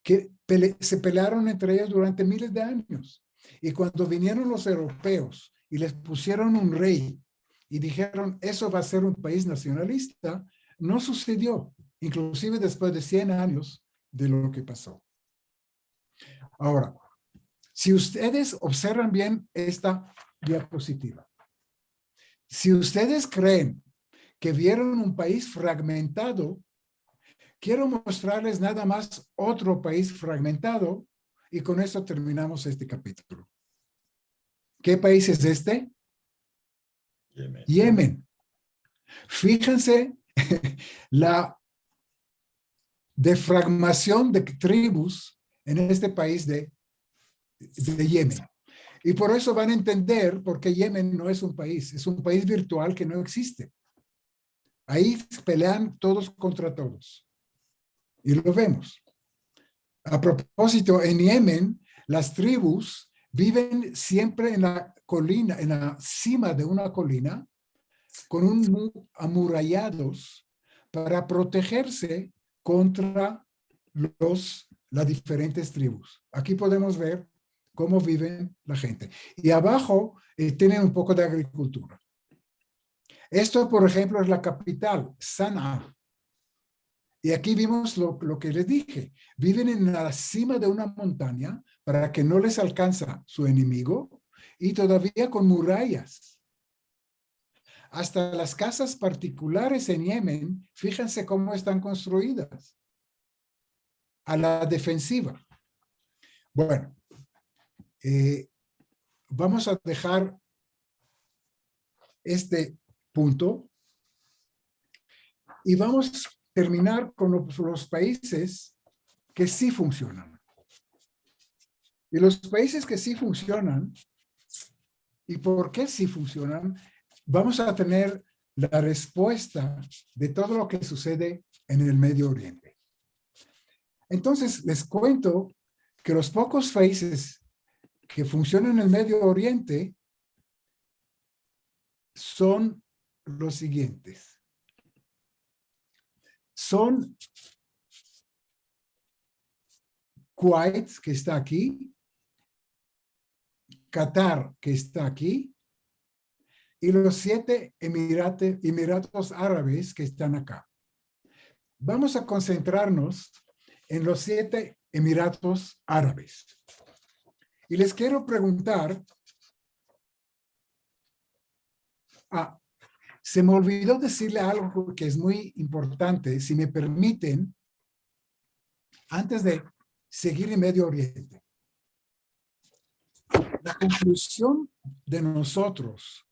que se pelearon entre ellos durante miles de años. Y cuando vinieron los europeos y les pusieron un rey y dijeron, eso va a ser un país nacionalista, no sucedió, inclusive después de 100 años de lo que pasó. Ahora, si ustedes observan bien esta diapositiva, si ustedes creen que vieron un país fragmentado, quiero mostrarles nada más otro país fragmentado y con eso terminamos este capítulo. ¿Qué país es este? Yemen. Yemen. Fíjense la defragmentación de tribus en este país de Yemen. Y por eso van a entender por qué Yemen no es un país virtual que no existe. Ahí pelean todos contra todos. Y lo vemos. A propósito, en Yemen, las tribus viven siempre en la colina, en la cima de una colina, con amurallados para protegerse contra las diferentes tribus. Aquí podemos ver cómo viven la gente. Y abajo tienen un poco de agricultura. Esto, por ejemplo, es la capital, Sanaa. Y aquí vimos lo que les dije. Viven en la cima de una montaña para que no les alcanza su enemigo y todavía con murallas. Hasta las casas particulares en Yemen, fíjense cómo están construidas. A la defensiva. Bueno, vamos a dejar este punto y vamos a terminar con los países que sí funcionan. Y los países que sí funcionan, ¿y por qué sí funcionan? Vamos a tener la respuesta de todo lo que sucede en el Medio Oriente. Entonces, les cuento que los pocos países que funcionan en el Medio Oriente son los siguientes. Son Kuwait, que está aquí, Qatar, que está aquí, y los 7 Emiratos Árabes que están acá. Vamos a concentrarnos en los 7 Emiratos Árabes. Y les quiero preguntar, se me olvidó decirle algo que es muy importante, si me permiten, antes de seguir en Medio Oriente. La conclusión de nosotros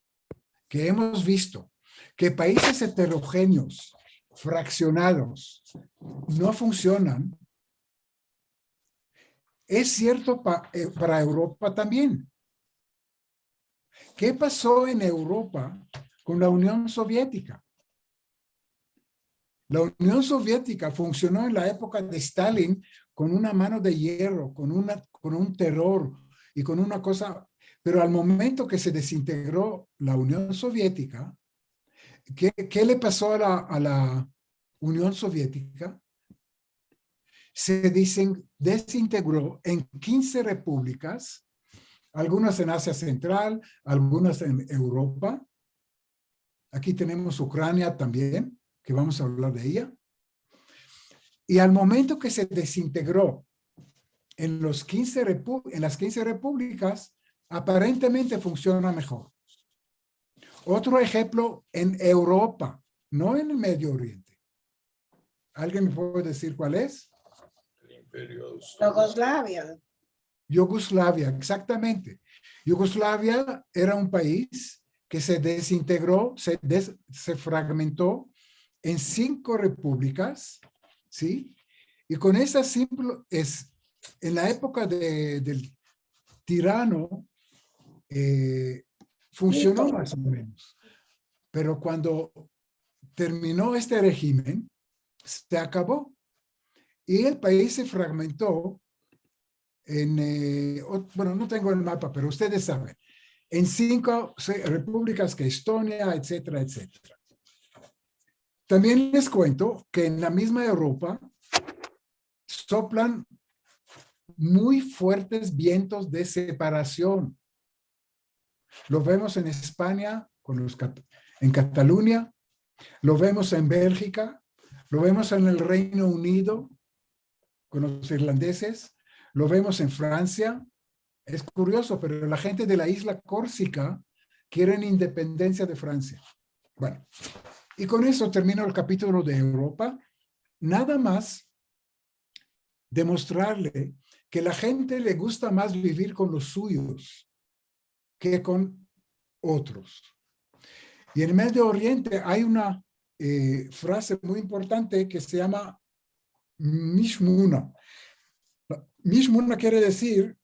que hemos visto que países heterogéneos, fraccionados, no funcionan, es cierto para Europa también. ¿Qué pasó en Europa con la Unión Soviética? La Unión Soviética funcionó en la época de Stalin con una mano de hierro, con un terror y con una cosa, pero al momento que se desintegró la Unión Soviética, ¿qué le pasó a la Unión Soviética? Se desintegró en 15 repúblicas, algunas en Asia Central, algunas en Europa, Aquí tenemos Ucrania también, que vamos a hablar de ella. Y al momento que se desintegró en las 15 repúblicas, aparentemente funciona mejor. Otro ejemplo en Europa, no en el Medio Oriente. ¿Alguien me puede decir cuál es? El Imperio Austrohúngaro. Yugoslavia. Yugoslavia, exactamente. Yugoslavia era un país que se desintegró, se fragmentó en 5 repúblicas, ¿sí? Y con esa simple, en la época del tirano, funcionó más o menos. Pero cuando terminó este régimen, se acabó. Y el país se fragmentó en, bueno, no tengo el mapa, pero ustedes saben, en 5 repúblicas que Estonia, etcétera, etcétera. También les cuento que en la misma Europa soplan muy fuertes vientos de separación. Lo vemos en España, en Cataluña, lo vemos en Bélgica, lo vemos en el Reino Unido, con los irlandeses, lo vemos en Francia. Es curioso, pero la gente de la isla Córcega quieren independencia de Francia. Bueno, y con eso termino el capítulo de Europa. Nada más demostrarle que la gente le gusta más vivir con los suyos que con otros. Y en el Medio Oriente hay una frase muy importante que se llama Mishmuna. Mishmuna quiere decir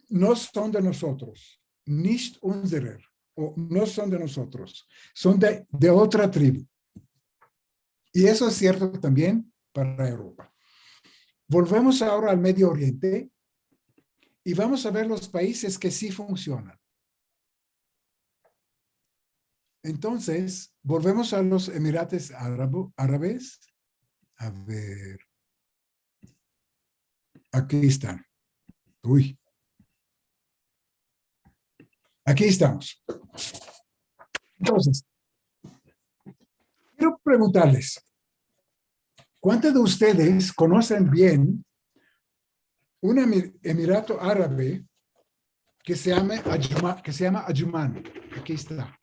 no son de nosotros, nicht unserer, o no son de nosotros, son de otra tribu. Y eso es cierto también para Europa. Volvemos ahora al Medio Oriente y vamos a ver los países que sí funcionan. Entonces, volvemos a los Emiratos Árabes. A ver. Aquí están. Uy. Aquí estamos. Entonces, quiero preguntarles, ¿cuántos de ustedes conocen bien un emirato árabe que se llama Ajman? Aquí está.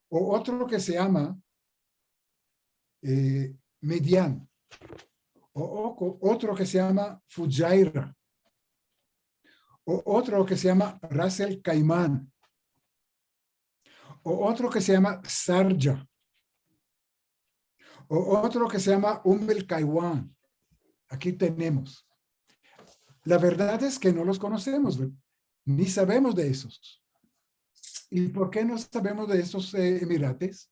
O otro que se llama Median. O otro que se llama Fujairah. O otro que se llama Ras el Caimán. O otro que se llama Sarja. O otro que se llama el Kaiwan. Aquí tenemos. La verdad es que no los conocemos, ni sabemos de esos. ¿Y por qué no sabemos de estos emiratos?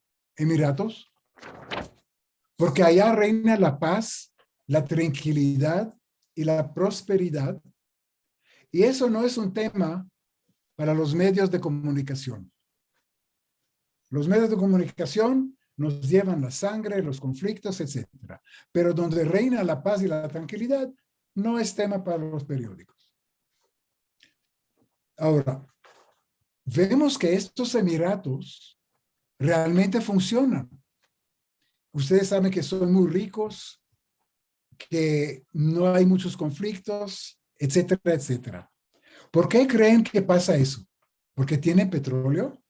Porque allá reina la paz, la tranquilidad y la prosperidad. Y eso no es un tema para los medios de comunicación. Los medios de comunicación nos llevan la sangre, los conflictos, etc. Pero donde reina la paz y la tranquilidad, no es tema para los periódicos. Ahora, vemos que estos emiratos realmente funcionan. Ustedes saben que son muy ricos, que no hay muchos conflictos, etcétera, etcétera. ¿Por qué creen que pasa eso? ¿Porque tienen petróleo?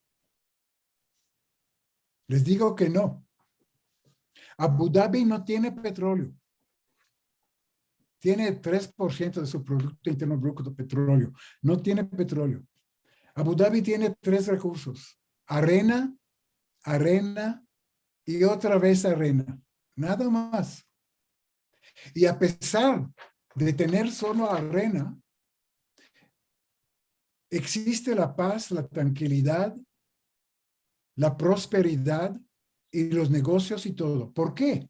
Les digo que no. Abu Dhabi no tiene petróleo. Tiene 3% de su Producto Interno Bruto de petróleo. No tiene petróleo. Abu Dhabi tiene 3 recursos. Arena, arena y otra vez arena. Nada más. Y a pesar de tener solo arena, existe la paz, la tranquilidad, la prosperidad y los negocios y todo. ¿Por qué?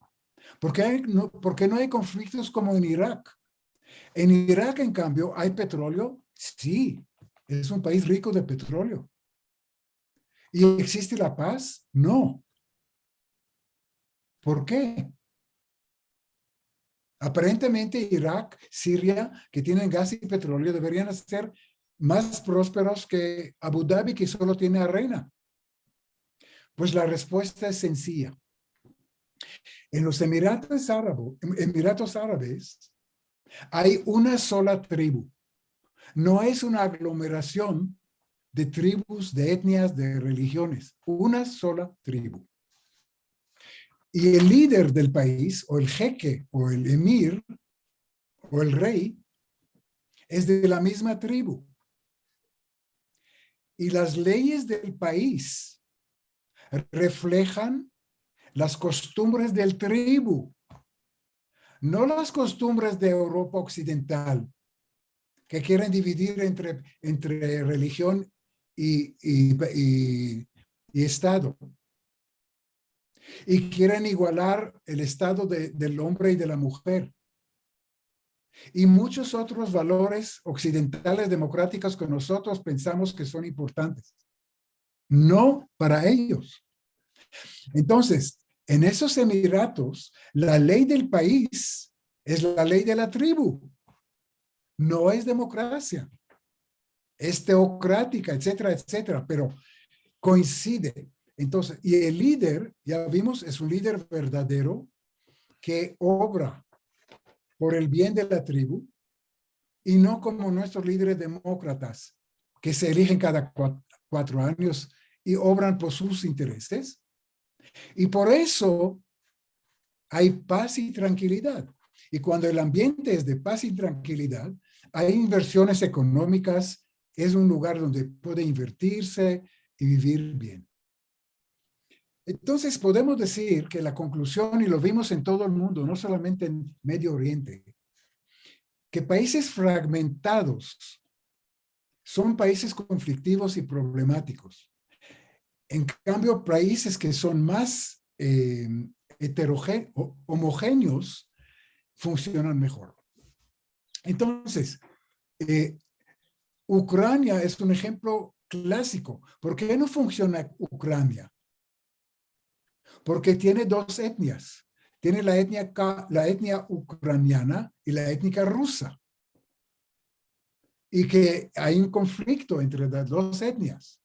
Porque no hay conflictos como en Irak. En Irak, en cambio, ¿hay petróleo? Sí, es un país rico de petróleo. ¿Y existe la paz? No. ¿Por qué? Aparentemente Irak, Siria, que tienen gas y petróleo, deberían ser más prósperos que Abu Dhabi, que solo tiene arena. Pues la respuesta es sencilla. En los Emiratos Árabes hay una sola tribu. No es una aglomeración de tribus, de etnias, de religiones. Una sola tribu. Y el líder del país, o el jeque, o el emir, o el rey, es de la misma tribu. Y las leyes del país reflejan las costumbres del tribu, no las costumbres de Europa Occidental, que quieren dividir entre religión y Estado. Y quieren igualar el estado del hombre y de la mujer. Y muchos otros valores occidentales democráticos que nosotros pensamos que son importantes. No para ellos. Entonces, en esos Emiratos, la ley del país es la ley de la tribu. No es democracia. Es teocrática, etcétera, etcétera, pero coincide. Entonces, y el líder, ya vimos, es un líder verdadero que obra por el bien de la tribu y no como nuestros líderes demócratas que se eligen cada 4 años y obran por sus intereses. Y por eso hay paz y tranquilidad. Y cuando el ambiente es de paz y tranquilidad, hay inversiones económicas, es un lugar donde puede invertirse y vivir bien. Entonces podemos decir que la conclusión, y lo vimos en todo el mundo, no solamente en Medio Oriente, que países fragmentados son países conflictivos y problemáticos. En cambio, países que son más homogéneos funcionan mejor. Entonces, Ucrania es un ejemplo clásico. ¿Por qué no funciona Ucrania? Porque tiene 2 etnias. Tiene la etnia ucraniana y la étnica rusa. Y que hay un conflicto entre las 2 etnias.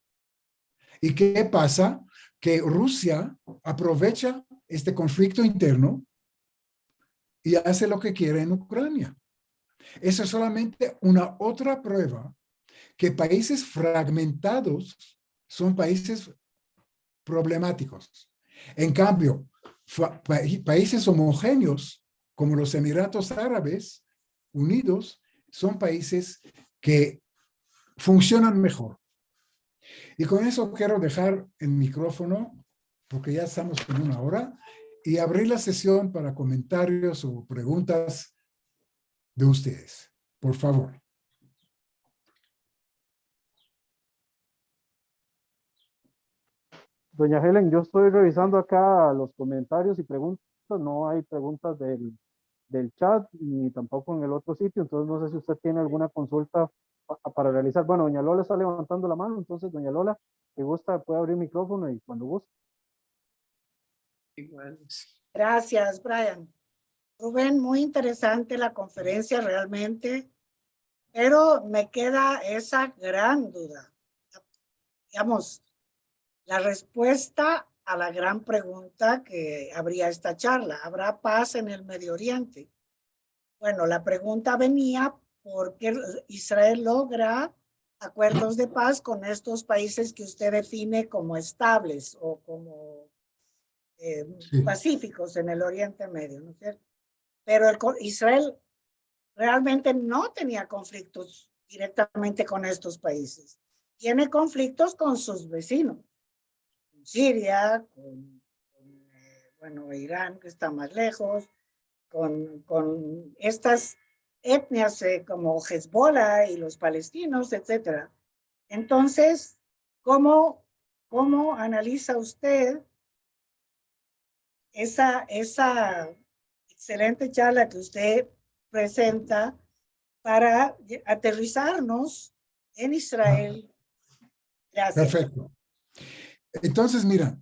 ¿Y qué pasa? Que Rusia aprovecha este conflicto interno y hace lo que quiere en Ucrania. Esa es solamente una otra prueba que países fragmentados son países problemáticos. En cambio, países homogéneos como los Emiratos Árabes Unidos son países que funcionan mejor. Y con eso quiero dejar el micrófono, porque ya estamos en 1 hora, y abrir la sesión para comentarios o preguntas de ustedes. Por favor. Doña Helen, yo estoy revisando acá los comentarios y preguntas, no hay preguntas del chat ni tampoco en el otro sitio, entonces no sé si usted tiene alguna consulta para realizar. Bueno, doña Lola está levantando la mano, entonces doña Lola, si gusta puede abrir el micrófono y cuando guste. Igual. Gracias, Brian. Rubén, muy interesante la conferencia realmente, pero me queda esa gran duda. Digamos, la respuesta a la gran pregunta que habría esta charla. ¿Habrá paz en el Medio Oriente? Bueno, la pregunta venía porque Israel logra acuerdos de paz con estos países que usted define como estables o como Sí. pacíficos en el Oriente Medio, ¿no es cierto? Pero Israel realmente no tenía conflictos directamente con estos países. Tiene conflictos con sus vecinos, con Siria, bueno, Irán, que está más lejos, con estas etnias como Hezbollah y los palestinos, etcétera. Entonces, ¿cómo analiza usted esa excelente charla que usted presenta para aterrizarnos en Israel? Gracias. Perfecto. Entonces, mira,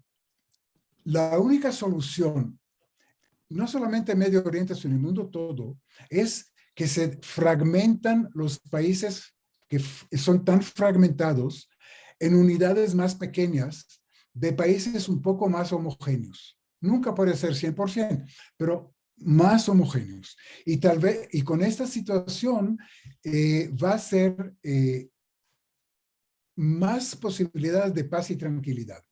la única solución, no solamente en Medio Oriente, sino en el mundo todo, es que se fragmentan los países que son tan fragmentados en unidades más pequeñas, de países un poco más homogéneos. Nunca puede ser 100%, pero más homogéneos. Y tal vez, y con esta situación va a ser más posibilidades de paz y tranquilidad.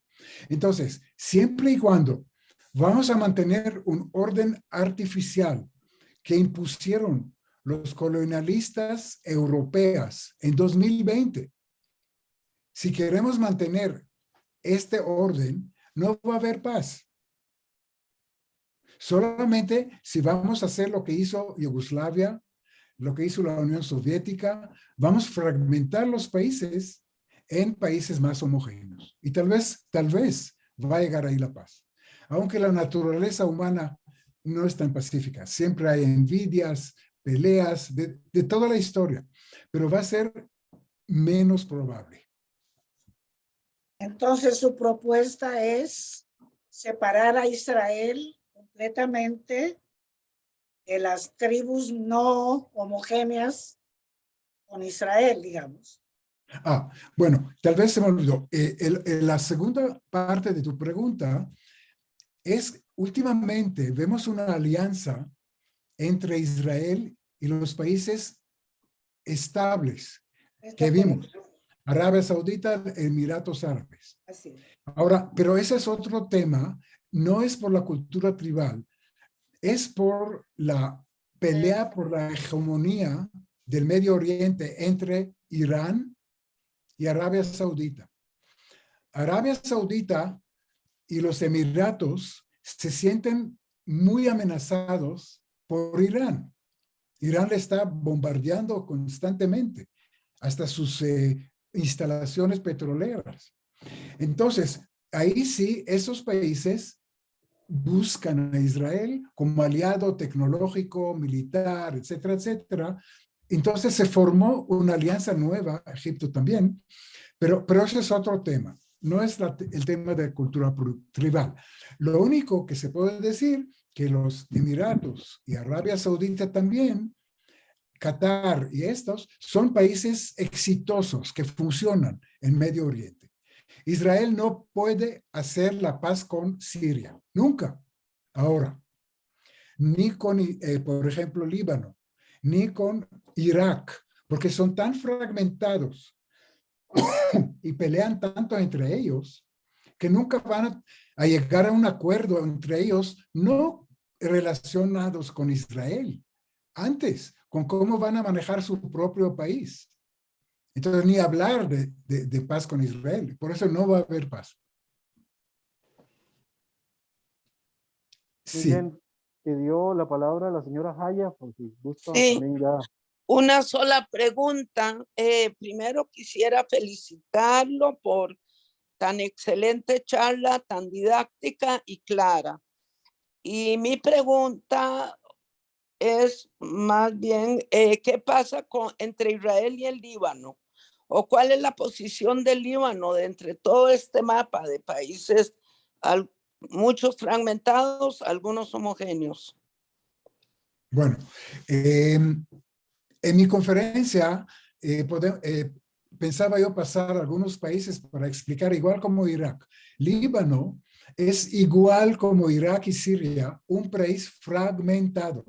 Entonces, siempre y cuando vamos a mantener un orden artificial que impusieron los colonialistas europeos en 2020, si queremos mantener este orden, no va a haber paz. Solamente si vamos a hacer lo que hizo Yugoslavia, lo que hizo la Unión Soviética, vamos a fragmentar los países en países más homogéneos. Y tal vez va a llegar ahí la paz. Aunque la naturaleza humana no es tan pacífica. Siempre hay envidias, peleas, de toda la historia. Pero va a ser menos probable. Entonces su propuesta es separar a Israel completamente de las tribus no homogéneas con Israel, digamos. Bueno, tal vez se me olvidó. La segunda parte de tu pregunta es, últimamente vemos una alianza entre Israel y los países estables que vimos. Arabia Saudita, Emiratos Árabes. Así. Ahora, pero ese es otro tema, no es por la cultura tribal, es por la pelea por la hegemonía del Medio Oriente entre Irán y Arabia Saudita. Arabia Saudita y los Emiratos se sienten muy amenazados por Irán. Irán le está bombardeando constantemente hasta sus instalaciones petroleras. Entonces, ahí sí, esos países buscan a Israel como aliado tecnológico, militar, etcétera, etcétera. Entonces se formó una alianza nueva, Egipto también, pero ese es otro tema. No es el tema de cultura tribal. Lo único que se puede decir que los Emiratos y Arabia Saudita también, Qatar y estos, son países exitosos que funcionan en Medio Oriente. Israel no puede hacer la paz con Siria, nunca, ahora. Ni con, por ejemplo, Líbano, ni con Irak, porque son tan fragmentados y pelean tanto entre ellos que nunca van a llegar a un acuerdo entre ellos, no relacionados con Israel, antes, con cómo van a manejar su propio país. Entonces, ni hablar de paz con Israel. Por eso no va a haber paz. Muy Sí. bien. Pidió la palabra la señora Haya, por si gusta Sí. también ya. Una sola pregunta. Primero quisiera felicitarlo por tan excelente charla, tan didáctica y clara. Y mi pregunta es más bien, ¿qué pasa entre Israel y el Líbano? ¿O cuál es la posición del Líbano de entre todo este mapa de países, muchos fragmentados, algunos homogéneos? Bueno, en mi conferencia pensaba yo pasar a algunos países para explicar, igual como Irak. Líbano es igual como Irak y Siria, un país fragmentado.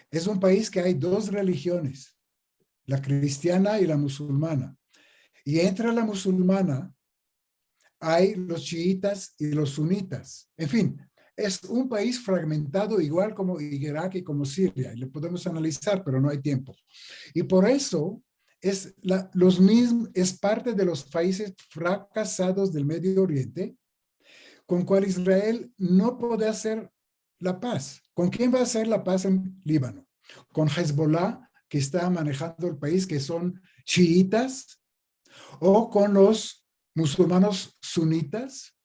Es un país que hay dos religiones, la cristiana y la musulmana. Y entre la musulmana hay los chiitas y los sunitas. En fin, es un país fragmentado igual como Irak y como Siria. Y lo podemos analizar, pero no hay tiempo. Y por eso es parte de los países fracasados del Medio Oriente, con cual Israel no puede hacer la paz. ¿Con quién va a hacer la paz en Líbano? Con Hezbollah, que está manejando el país, que son chiitas, o con los musulmanes sunitas,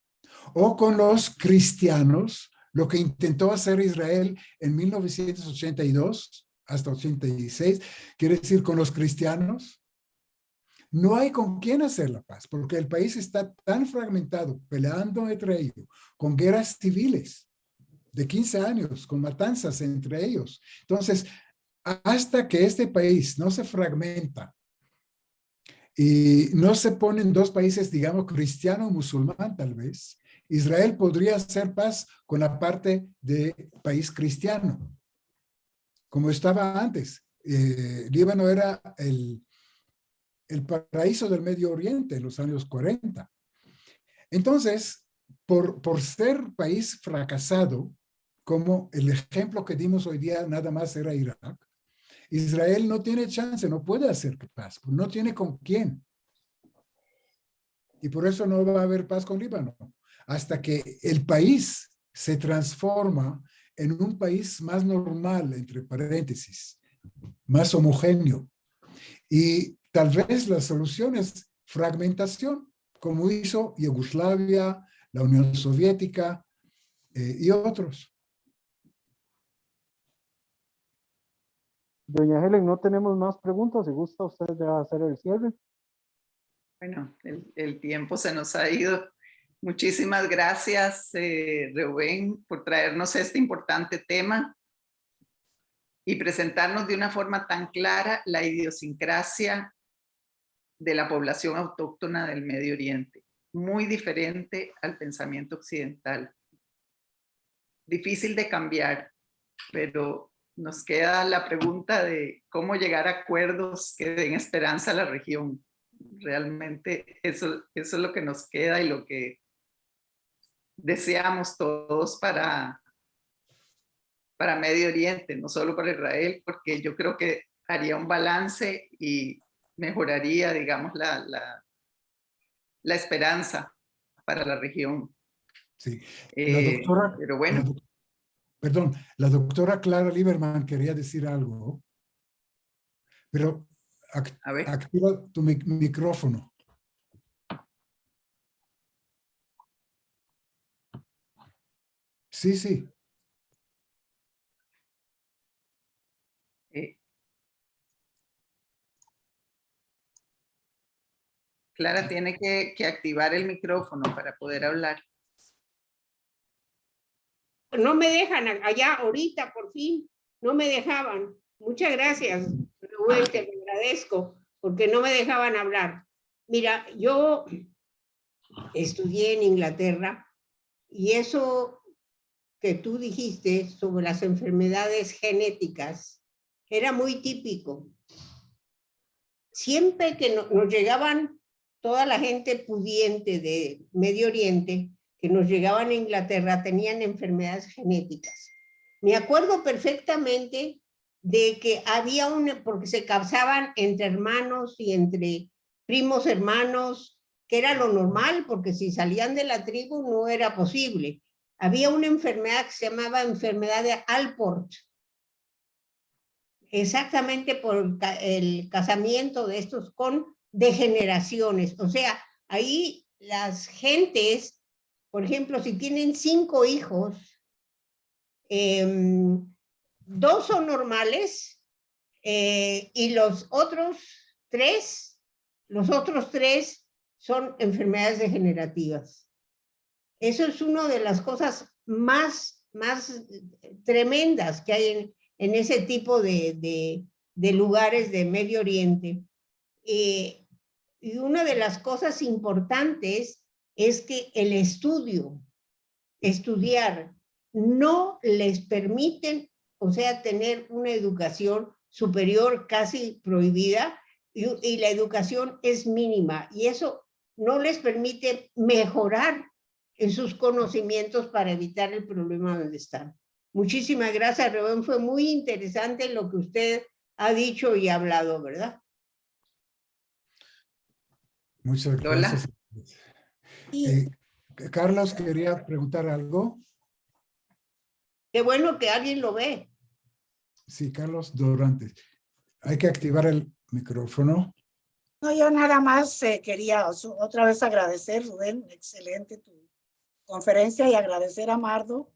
o con los cristianos, lo que intentó hacer Israel en 1982 hasta 86, quiere decir con los cristianos. No hay con quién hacer la paz, porque el país está tan fragmentado, peleando entre ellos, con guerras civiles de 15 años, con matanzas entre ellos. Entonces, hasta que este país no se fragmenta y no se ponen dos países, digamos, cristiano y musulmán tal vez, Israel podría hacer paz con la parte de país cristiano, como estaba antes. Líbano era el paraíso del Medio Oriente en los años 40. Entonces, por ser país fracasado, como el ejemplo que dimos hoy día nada más era Irak, Israel no tiene chance, no puede hacer paz, no tiene con quién. Y por eso no va a haber paz con Líbano, hasta que el país se transforma en un país más normal, entre paréntesis, más homogéneo. Y tal vez la solución es fragmentación, como hizo Yugoslavia, la Unión Soviética y otros. Doña Helen, no tenemos más preguntas. Si gusta usted ya hacer el cierre. Bueno, el tiempo se nos ha ido. Muchísimas gracias, Rubén, por traernos este importante tema y presentarnos de una forma tan clara la idiosincrasia de la población autóctona del Medio Oriente, muy diferente al pensamiento occidental. Difícil de cambiar, pero nos queda la pregunta de cómo llegar a acuerdos que den esperanza a la región. Realmente eso es lo que nos queda y lo que deseamos todos para Medio Oriente, no solo para Israel, porque yo creo que haría un balance y mejoraría, digamos, la esperanza para la región. Sí. La doctora, pero bueno. Perdón, la doctora Clara Lieberman quería decir algo, pero activa tu micrófono. Sí, sí. Clara tiene que activar el micrófono para poder hablar. No me dejan allá ahorita, por fin, no me dejaban. Muchas gracias, Rubén, te lo agradezco, porque no me dejaban hablar. Mira, yo estudié en Inglaterra y eso que tú dijiste sobre las enfermedades genéticas era muy típico. Siempre que nos llegaban toda la gente pudiente de Medio Oriente, que nos llegaban a Inglaterra, tenían enfermedades genéticas. Me acuerdo perfectamente de que había porque se casaban entre hermanos y entre primos hermanos, que era lo normal, porque si salían de la tribu no era posible. Había una enfermedad que se llamaba enfermedad de Alport, exactamente por el casamiento de estos con degeneraciones. O sea, ahí las gentes, por ejemplo, si tienen 5 hijos, 2 son normales y los otros 3 son enfermedades degenerativas. Eso es una de las cosas más tremendas que hay en ese tipo de lugares de Medio Oriente. Y una de las cosas importantes es que el estudiar, no les permiten, o sea, tener una educación superior casi prohibida, y la educación es mínima, y eso no les permite mejorar en sus conocimientos para evitar el problema donde están. Muchísimas gracias, Rubén. Fue muy interesante lo que usted ha dicho y hablado, ¿verdad? Muchas gracias. Carlos quería preguntar algo. Qué bueno que alguien lo ve. Sí, Carlos Dorantes. Hay que activar el micrófono. No, yo nada más quería otra vez agradecer, Rubén, excelente tu conferencia, y agradecer a Mardo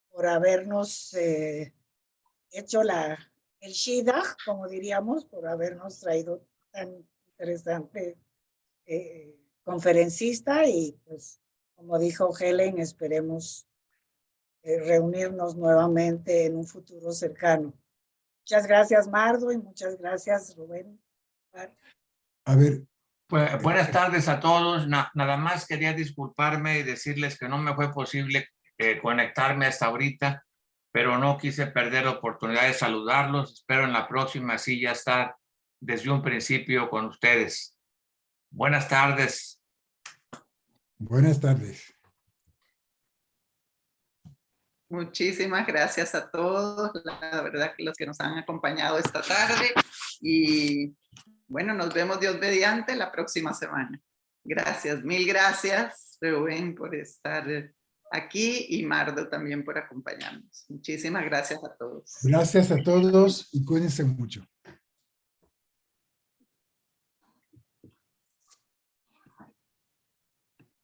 por habernos hecho el Shidduch, como diríamos, por habernos traído tan interesante conferencista, y pues, como dijo Helen, esperemos reunirnos nuevamente en un futuro cercano. Muchas gracias, Mardo, y muchas gracias, Rubén. A ver, Pues, buenas tardes a todos. Nada más quería disculparme y decirles que no me fue posible conectarme hasta ahorita, pero no quise perder la oportunidad de saludarlos. Espero en la próxima sí ya estar desde un principio con ustedes. Buenas tardes. Buenas tardes. Muchísimas gracias a todos, la verdad que los que nos han acompañado esta tarde y bueno, nos vemos Dios mediante la próxima semana. Gracias, mil gracias Rubén por estar aquí y Mardo también por acompañarnos. Muchísimas gracias a todos. Gracias a todos y cuídense mucho.